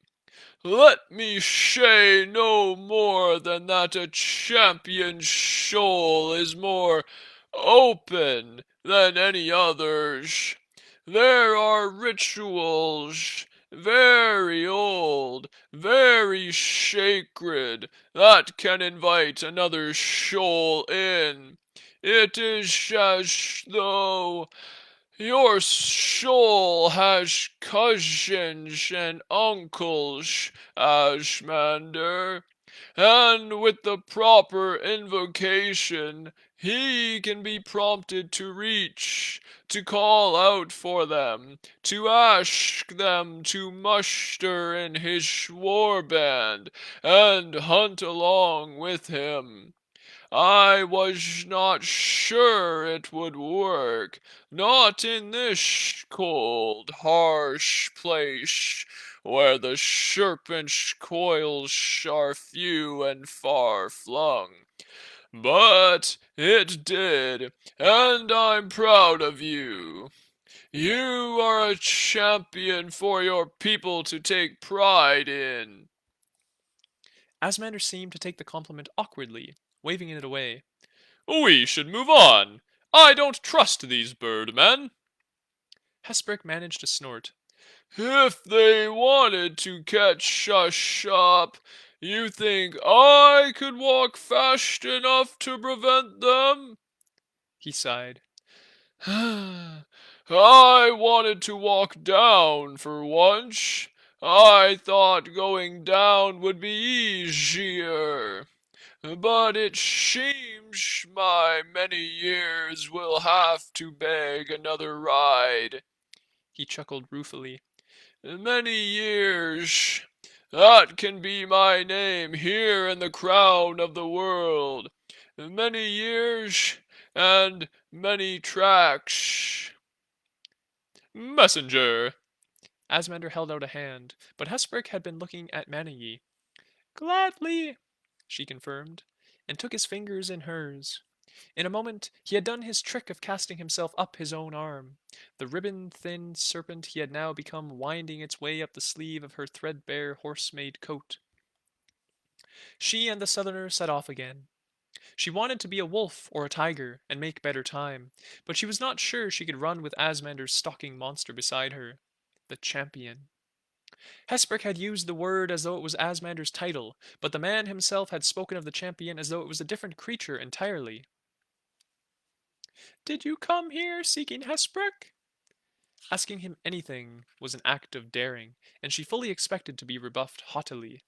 Speaker 2: Let me say no more than that a champion's soul is more open than any other's. There are rituals very old, very sacred, that can invite another soul in. It is as though your soul has cousins and uncles, Ashmander, and with the proper invocation he can be prompted to reach, to call out for them, to ask them to muster in his war band and hunt along with him. I was not sure it would work, not in this cold, harsh place, where the serpent's coils are few and far flung. But it did, and I'm proud of you. You are a champion for your people to take pride in.
Speaker 1: Asmander seemed to take the compliment awkwardly, waving it away.
Speaker 2: We should move on. I don't trust these birdmen.
Speaker 1: Hesper managed to snort.
Speaker 2: If they wanted to catch us up, you think I could walk fast enough to prevent them?
Speaker 1: He sighed.
Speaker 2: I wanted to walk down for once. I thought going down would be easier. But it seems my many years will have to beg another ride.
Speaker 1: He chuckled ruefully.
Speaker 2: Many years. That can be my name here in the crown of the world. Many years and many tracks. Messenger.
Speaker 1: Asmander held out a hand, but Hesper had been looking at Maniye. Gladly, she confirmed, and took his fingers in hers. In a moment he had done his trick of casting himself up his own arm, the ribbon-thin serpent he had now become winding its way up the sleeve of her threadbare horse-made coat. She and the southerner set off again. She wanted to be a wolf or a tiger and make better time, but she was not sure she could run with Asmander's stalking monster beside her. The champion. Hesper had used the word as though it was Asmander's title, but the man himself had spoken of the champion as though it was a different creature entirely. Did you come here seeking Hesper? Asking him anything was an act of daring, and she fully expected to be rebuffed haughtily.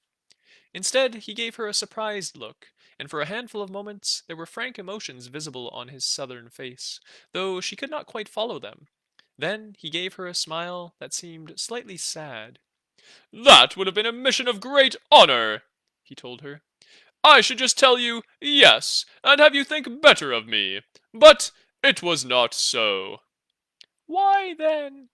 Speaker 1: Instead, he gave her a surprised look, and for a handful of moments there were frank emotions visible on his southern face, though she could not quite follow them. Then he gave her a smile that seemed slightly sad.
Speaker 2: That would have been a mission of great honor, he told her. I should just tell you yes, and have you think better of me. But it was not so.
Speaker 1: Why then?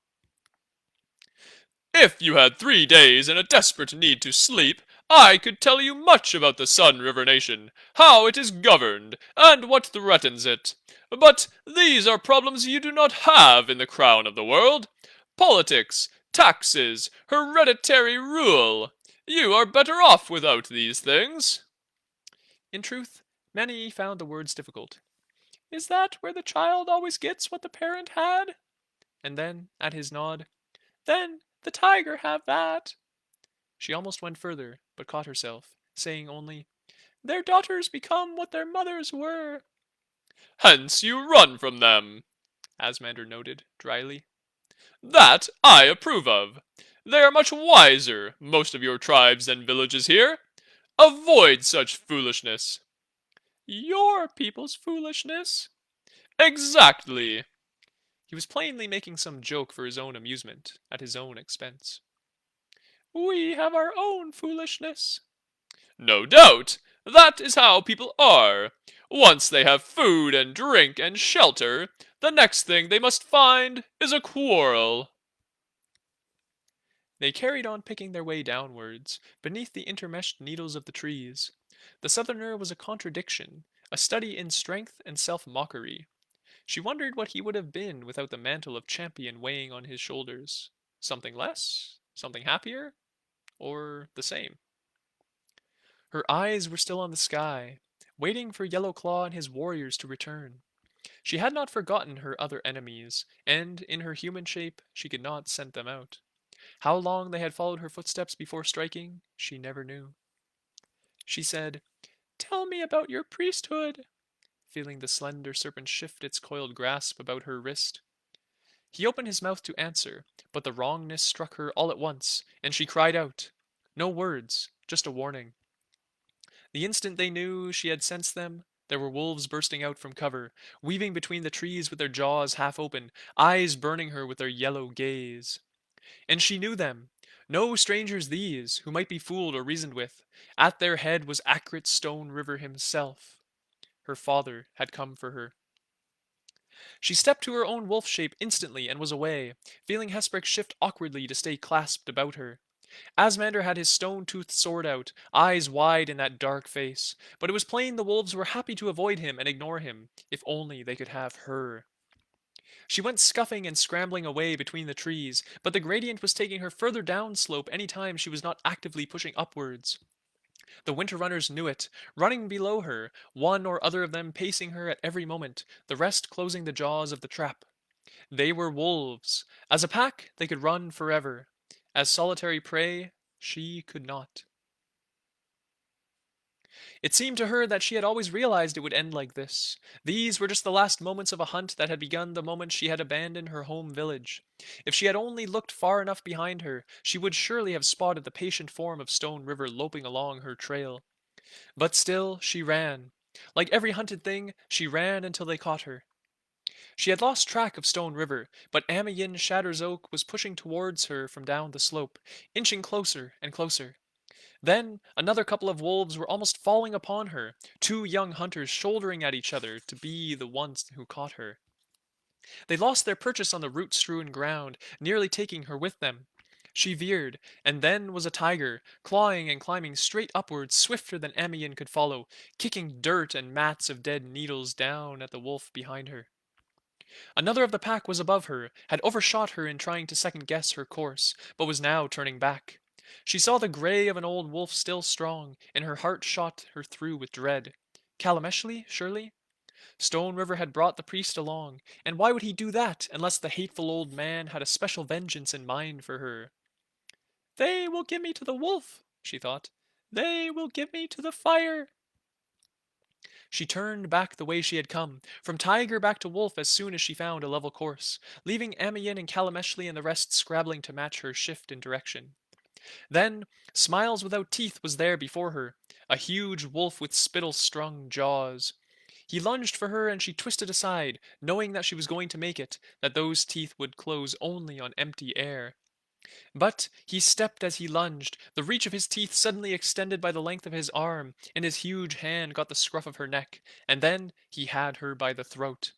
Speaker 2: If you had 3 days and a desperate need to sleep, I could tell you much about the Sun River Nation, how it is governed, and what threatens it. But these are problems you do not have in the crown of the world. Politics, taxes, hereditary rule. You are better off without these things.
Speaker 1: In truth, Maniye found the words difficult. Is that where the child always gets what the parent had? And then, at his nod, then the tiger have that. She almost went further, but caught herself, saying only, their daughters become what their mothers were.
Speaker 2: Hence you run from them, Asmander noted, dryly. That I approve of. They are much wiser, most of your tribes and villages here. Avoid such foolishness.
Speaker 1: Your people's foolishness.
Speaker 2: Exactly.
Speaker 1: He was plainly making some joke for his own amusement, at his own expense. We have our own foolishness.
Speaker 2: No doubt. That is how people are. Once they have food and drink and shelter, the next thing they must find is a quarrel.
Speaker 1: They carried on picking their way downwards, beneath the intermeshed needles of the trees. The southerner was a contradiction, a study in strength and self-mockery. She wondered what he would have been without the mantle of champion weighing on his shoulders. Something less? Something happier? Or the same? Her eyes were still on the sky, waiting for Yellow Claw and his warriors to return. She had not forgotten her other enemies, and, in her human shape, she could not scent them out. How long they had followed her footsteps before striking, she never knew. She said, Tell me about your priesthood, feeling the slender serpent shift its coiled grasp about her wrist. He opened his mouth to answer, but the wrongness struck her all at once, and she cried out. No words, just a warning. The instant they knew she had sensed them, there were wolves bursting out from cover, weaving between the trees with their jaws half open, eyes burning her with their yellow gaze. And she knew them. No strangers these, who might be fooled or reasoned with. At their head was accurate Stone River himself. Her father had come for her. She stepped to her own wolf shape instantly and was away, feeling Hesperich shift awkwardly to stay clasped about her. Asmander had his stone-toothed sword out, eyes wide in that dark face, but it was plain the wolves were happy to avoid him and ignore him, if only they could have her. She went scuffing and scrambling away between the trees, but the gradient was taking her further downslope any time she was not actively pushing upwards. The winter runners knew it, running below her, one or other of them pacing her at every moment, the rest closing the jaws of the trap. They were wolves. As a pack, they could run forever. As solitary prey, she could not. It seemed to her that she had always realized it would end like this. These were just the last moments of a hunt that had begun the moment she had abandoned her home village. If she had only looked far enough behind her, she would surely have spotted the patient form of Stone River loping along her trail. But still, she ran. Like every hunted thing, she ran until they caught her. She had lost track of Stone River, but Amayin Shatter's Oak was pushing towards her from down the slope, inching closer and closer. Then another couple of wolves were almost falling upon her, two young hunters shouldering at each other to be the ones who caught her. They lost their purchase on the root-strewn ground, nearly taking her with them. She veered, and then was a tiger, clawing and climbing straight upwards, swifter than Amayin could follow, kicking dirt and mats of dead needles down at the wolf behind her. Another of the pack was above her, had overshot her in trying to second-guess her course, but was now turning back. She saw the gray of an old wolf still strong, and her heart shot her through with dread. Calameshli, surely? Stone River had brought the priest along, and why would he do that unless the hateful old man had a special vengeance in mind for her? They will give me to the wolf, she thought. They will give me to the fire. She turned back the way she had come, from tiger back to wolf as soon as she found a level course, leaving Amayin and Calameshli and the rest scrabbling to match her shift in direction. Then Smiles without teeth was there before her, a huge wolf with spittle-strung jaws. He lunged for her and she twisted aside, knowing that she was going to make it, that those teeth would close only on empty air. But he stepped as he lunged, the reach of his teeth suddenly extended by the length of his arm, and his huge hand got the scruff of her neck, and then he had her by the throat.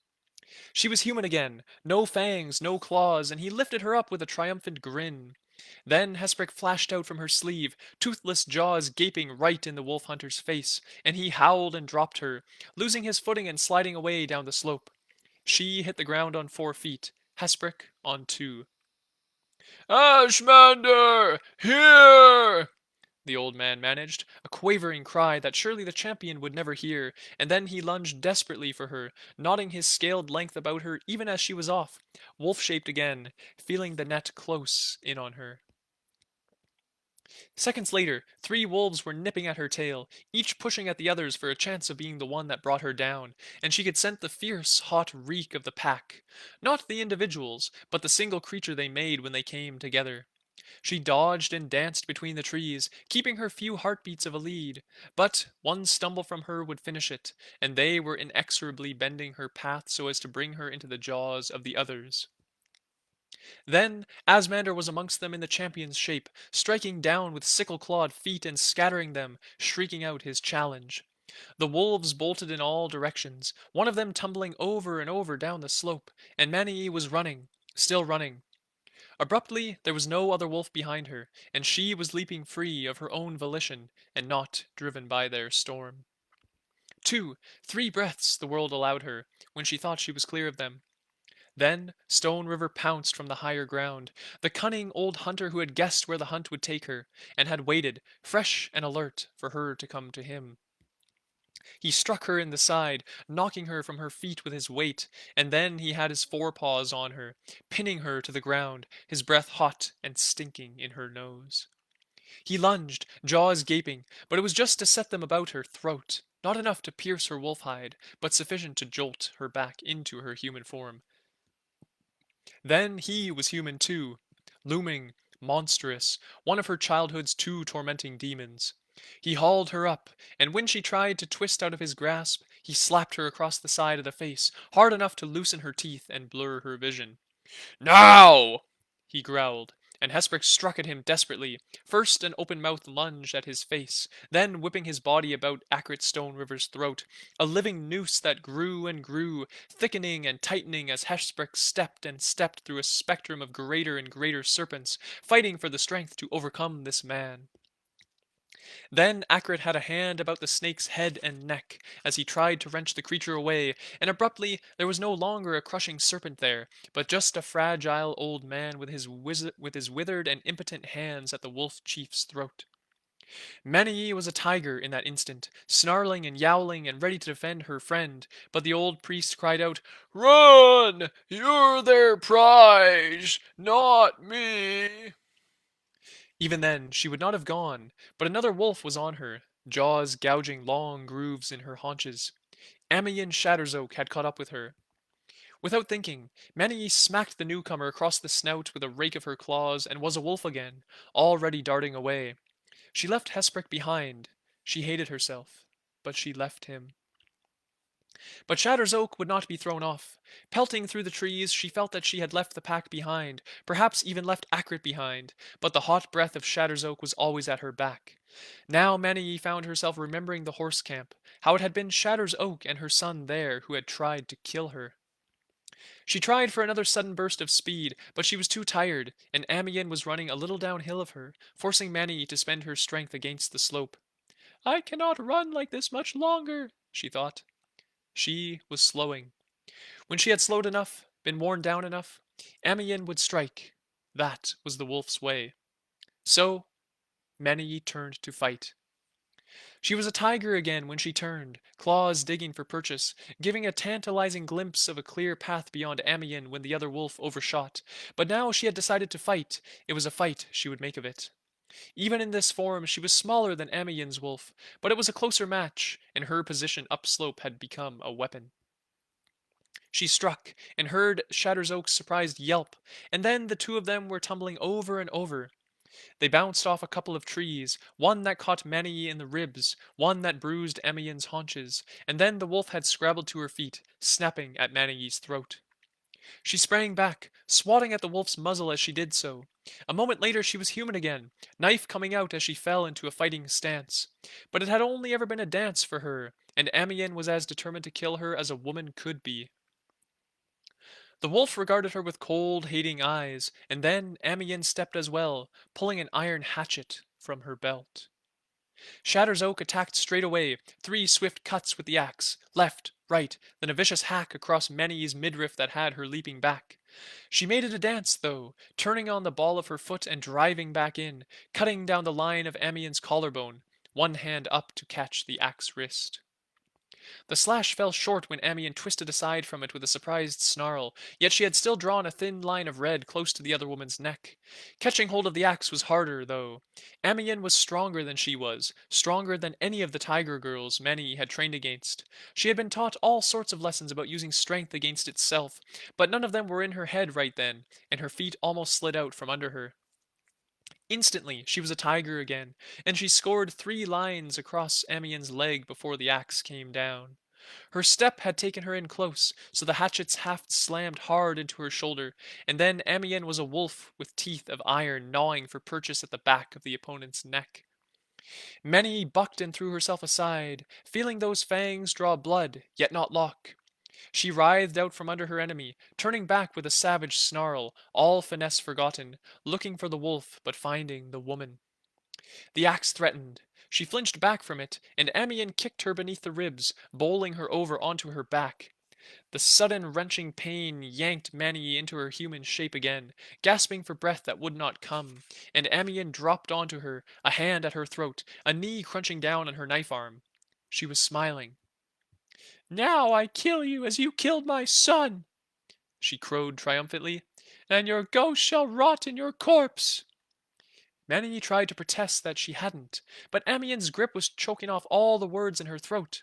Speaker 1: She was human again, no fangs, no claws, and he lifted her up with a triumphant grin. Then Hesprick flashed out from her sleeve, toothless jaws gaping right in the wolf hunter's face, and he howled and dropped her, losing his footing and sliding away down the slope. She hit the ground on 4 feet, Hesprick on 2. "Ashmander! Here!" the old man managed, a quavering cry that surely the champion would never hear, and then he lunged desperately for her, knotting his scaled length about her even as she was off, wolf-shaped again, feeling the net close in on her. Seconds later, 3 wolves were nipping at her tail, each pushing at the others for a chance of being the one that brought her down, and she could scent the fierce, hot reek of the pack. Not the individuals, but the single creature they made when they came together. She dodged and danced between the trees, keeping her few heartbeats of a lead, but one stumble from her would finish it, and they were inexorably bending her path so as to bring her into the jaws of the others. Then Asmander was amongst them in the champion's shape, striking down with sickle-clawed feet and scattering them, shrieking out his challenge. The wolves bolted in all directions, one of them tumbling over and over down the slope, and Maniye was running, still running. Abruptly there was no other wolf behind her, and she was leaping free of her own volition, and not driven by their storm. 2, 3 breaths the world allowed her, when she thought she was clear of them. Then Stone River pounced from the higher ground, the cunning old hunter who had guessed where the hunt would take her, and had waited, fresh and alert, for her to come to him. He struck her in the side, knocking her from her feet with his weight, and then he had his forepaws on her, pinning her to the ground, his breath hot and stinking in her nose. He lunged, jaws gaping, but it was just to set them about her throat, not enough to pierce her wolf hide, but sufficient to jolt her back into her human form. Then he was human too, looming, monstrous, one of her childhood's 2 tormenting demons. He hauled her up, and when she tried to twist out of his grasp, he slapped her across the side of the face, hard enough to loosen her teeth and blur her vision. "Now!" he growled, and Hesprick struck at him desperately, first an open-mouthed lunge at his face, then whipping his body about Acrid Stone River's throat, a living noose that grew and grew, thickening and tightening as Hesprick stepped and stepped through a spectrum of greater and greater serpents, fighting for the strength to overcome this man. Then Acrid had a hand about the snake's head and neck as he tried to wrench the creature away, and abruptly there was no longer a crushing serpent there, but just a fragile old man with his withered and impotent hands at the wolf chief's throat. Maniye was a tiger in that instant, snarling and yowling and ready to defend her friend, but the old priest cried out, "Run! You're their prize, not me!" Even then, she would not have gone, but another wolf was on her, jaws gouging long grooves in her haunches. Amiyen Shatterzoak had caught up with her. Without thinking, Maniye smacked the newcomer across the snout with a rake of her claws and was a wolf again, already darting away. She left Hesprick behind. She hated herself, but she left him. But Shatter's oak would not be thrown off. Pelting through the trees, she felt that she had left the pack behind, perhaps even left Acrit behind, but the hot breath of Shatter's oak was always at her back. Now Maniye found herself remembering the horse camp, how it had been Shatter's oak and her son there who had tried to kill her. She tried for another sudden burst of speed, but she was too tired, and Amiyen was running a little downhill of her, forcing Maniye to spend her strength against the slope. I cannot run like this much longer, she thought. She was slowing. When she had slowed enough, been worn down enough, Amiyen would strike. That was the wolf's way. So, Maniye turned to fight. She was a tiger again when she turned, claws digging for purchase, giving a tantalizing glimpse of a clear path beyond Amiyen when the other wolf overshot. But now she had decided to fight. It was a fight she would make of it. Even in this form, she was smaller than Amiyen's wolf, but it was a closer match, and her position upslope had become a weapon. She struck, and heard Shatter's Oak's surprised yelp, and then the two of them were tumbling over and over. They bounced off a couple of trees, one that caught Maniye in the ribs, one that bruised Emiyen's haunches, and then the wolf had scrabbled to her feet, snapping at Maniye's throat. She sprang back, swatting at the wolf's muzzle as she did so. A moment later she was human again, knife coming out as she fell into a fighting stance. But it had only ever been a dance for her, and Amiyen was as determined to kill her as a woman could be. The wolf regarded her with cold, hating eyes, and then Amiyen stepped as well, pulling an iron hatchet from her belt. Shatter's Oak attacked straight away, 3 swift cuts with the axe, left, right, then a vicious hack across Maniye's midriff that had her leaping back. She made it a dance, though, turning on the ball of her foot and driving back in, cutting down the line of Amiyen's collarbone, one hand up to catch the axe wrist. The slash fell short when Amiyen twisted aside from it with a surprised snarl, yet she had still drawn a thin line of red close to the other woman's neck. Catching hold of the axe was harder, though. Amiyen was stronger than she was, stronger than any of the tiger girls Maniye had trained against. She had been taught all sorts of lessons about using strength against itself, but none of them were in her head right then, and her feet almost slid out from under her. Instantly, she was a tiger again, and she scored 3 lines across Amiyen's leg before the axe came down. Her step had taken her in close, so the hatchet's haft slammed hard into her shoulder, and then Amiyen was a wolf with teeth of iron gnawing for purchase at the back of the opponent's neck. Many bucked and threw herself aside, feeling those fangs draw blood, yet not lock. She writhed out from under her enemy, turning back with a savage snarl, all finesse forgotten, looking for the wolf, but finding the woman. The axe threatened. She flinched back from it, and Amiyen kicked her beneath the ribs, bowling her over onto her back. The sudden wrenching pain yanked Maniye into her human shape again, gasping for breath that would not come, and Amiyen dropped onto her, a hand at her throat, a knee crunching down on her knife arm. She was smiling. "Now I kill you as you killed my son," she crowed triumphantly, "and your ghost shall rot in your corpse." Maniye tried to protest that she hadn't, but Amiyen's grip was choking off all the words in her throat.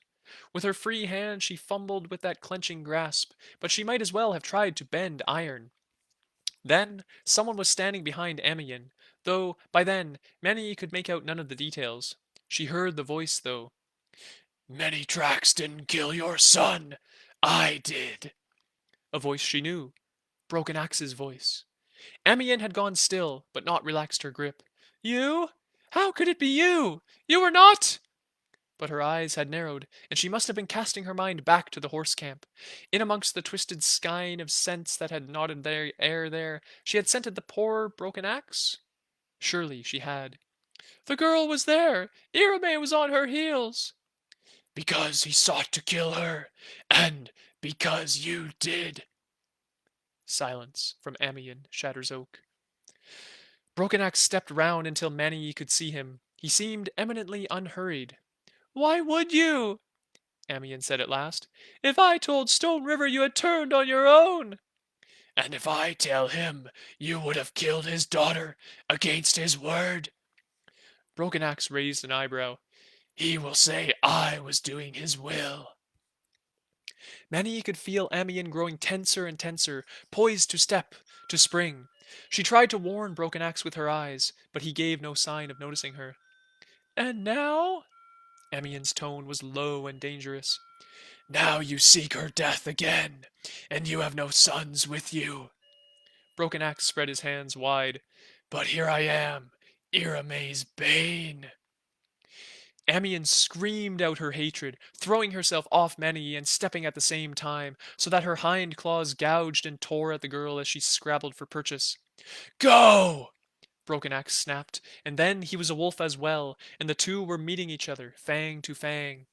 Speaker 1: With her free hand she fumbled with that clenching grasp, but she might as well have tried to bend iron. Then someone was standing behind Amiyen, though by then Maniye could make out none of the details. She heard the voice, though. "Many tracks didn't kill your son. I did." A voice she knew. Broken Axe's voice. Amiyen had gone still, but not relaxed her grip. "You? How could it be you? You were not—" But her eyes had narrowed, and she must have been casting her mind back to the horse camp. In amongst the twisted skein of scents that had knotted their air there, she had scented the poor broken axe? Surely she had. "The girl was there. Eyrie was on her heels." "Because he sought to kill her, and because you did." Silence from Amiyen, Shatter's Oak. Broken Axe stepped round until Maniye could see him. He seemed eminently unhurried. "Why would you?" Amiyen said at last. "If I told Stone River you had turned on your own." "And if I tell him you would have killed his daughter against his word?" Broken Axe raised an eyebrow. "He will say I was doing his will." Maniye could feel Amiyen growing tenser and tenser, poised to step, to spring. She tried to warn Broken Axe with her eyes, but he gave no sign of noticing her. "And now?" Amiyen's tone was low and dangerous. "Now you seek her death again, and you have no sons with you." Broken Axe spread his hands wide. "But here I am, Eyrie bane." Amiyen screamed out her hatred, throwing herself off Maniye and stepping at the same time, so that her hind claws gouged and tore at the girl as she scrabbled for purchase. "Go!" Broken Axe snapped, and then he was a wolf as well, and the two were meeting each other, fang to fang.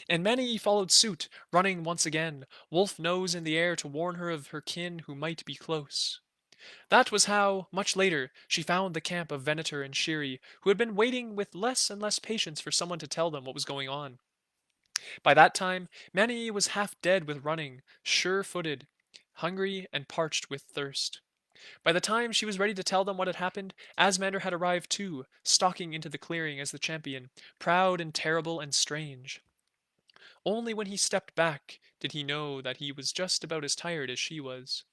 Speaker 1: And Maniye followed suit, running once again, wolf nose in the air to warn her of her kin who might be close. That was how, much later, she found the camp of Venator and Shiri, who had been waiting with less and less patience for someone to tell them what was going on. By that time, Maniye was half dead with running, sure-footed, hungry and parched with thirst. By the time she was ready to tell them what had happened, Asmander had arrived too, stalking into the clearing as the champion, proud and terrible and strange. Only when he stepped back did he know that he was just about as tired as she was.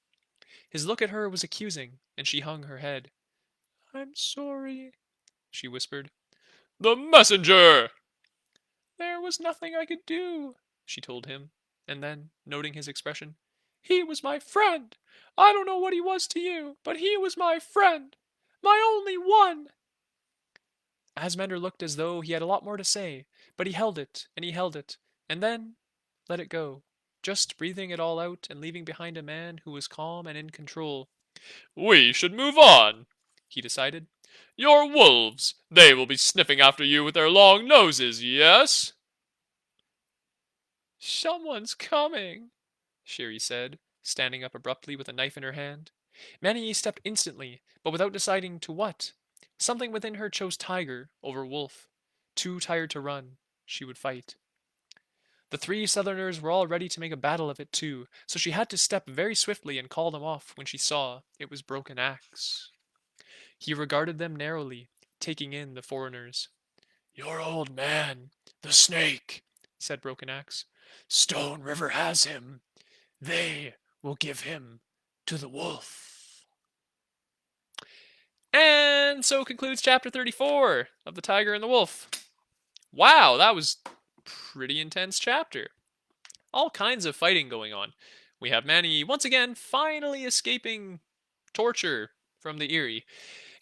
Speaker 1: His look at her was accusing, and she hung her head. I'm sorry, she whispered.
Speaker 2: The messenger!
Speaker 1: There was nothing I could do, she told him, and then, noting his expression, he was my friend. I don't know what he was to you, but he was my friend. My only one. Asmender looked as though he had a lot more to say, but he held it, and he held it, and then let it go, just breathing it all out and leaving behind a man who was calm and in control.
Speaker 2: We should move on, he decided. Your wolves, they will be sniffing after you with their long noses, yes?
Speaker 1: Someone's coming, Sherry said, standing up abruptly with a knife in her hand. Maniye stepped instantly, but without deciding to what. Something within her chose tiger over wolf. Too tired to run, she would fight. The three Southerners were all ready to make a battle of it too, so she had to step very swiftly and call them off when she saw it was Broken Axe. He regarded them narrowly, taking in the foreigners. Your old man, the snake, said Broken Axe. Stone River has him. They will give him to the wolf. And so concludes chapter 34 of The Tiger and the Wolf. Wow, that was a pretty intense chapter. All kinds of fighting going on. We have Manny once again finally escaping torture from the Eyrie.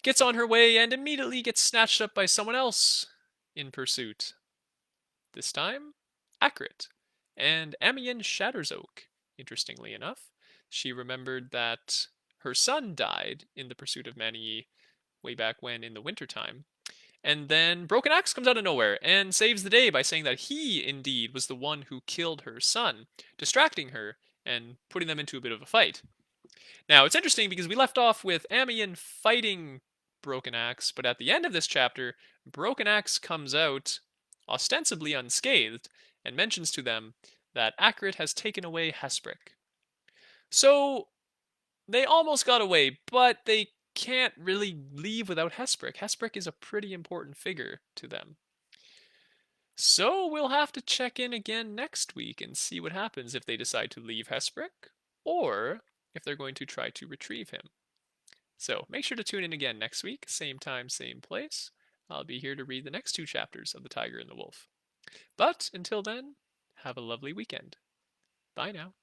Speaker 1: Gets on her way and immediately gets snatched up by someone else in pursuit. This time, Akrit and Amiens Shattersoak. Interestingly enough, she remembered that her son died in the pursuit of Maniye way back when in the wintertime. And then Broken Axe comes out of nowhere and saves the day by saying that he indeed was the one who killed her son, distracting her and putting them into a bit of a fight. Now, it's interesting because we left off with Amiens fighting Broken Axe, but at the end of this chapter, Broken Axe comes out ostensibly unscathed and mentions to them that Akrit has taken away Hespric. So they almost got away, but they can't really leave without Hespric. Hespric is a pretty important figure to them. So we'll have to check in again next week and see what happens if they decide to leave Hespric or if they're going to try to retrieve him. So make sure to tune in again next week, same time, same place. I'll be here to read the next two chapters of The Tiger and the Wolf. But until then, have a lovely weekend. Bye now.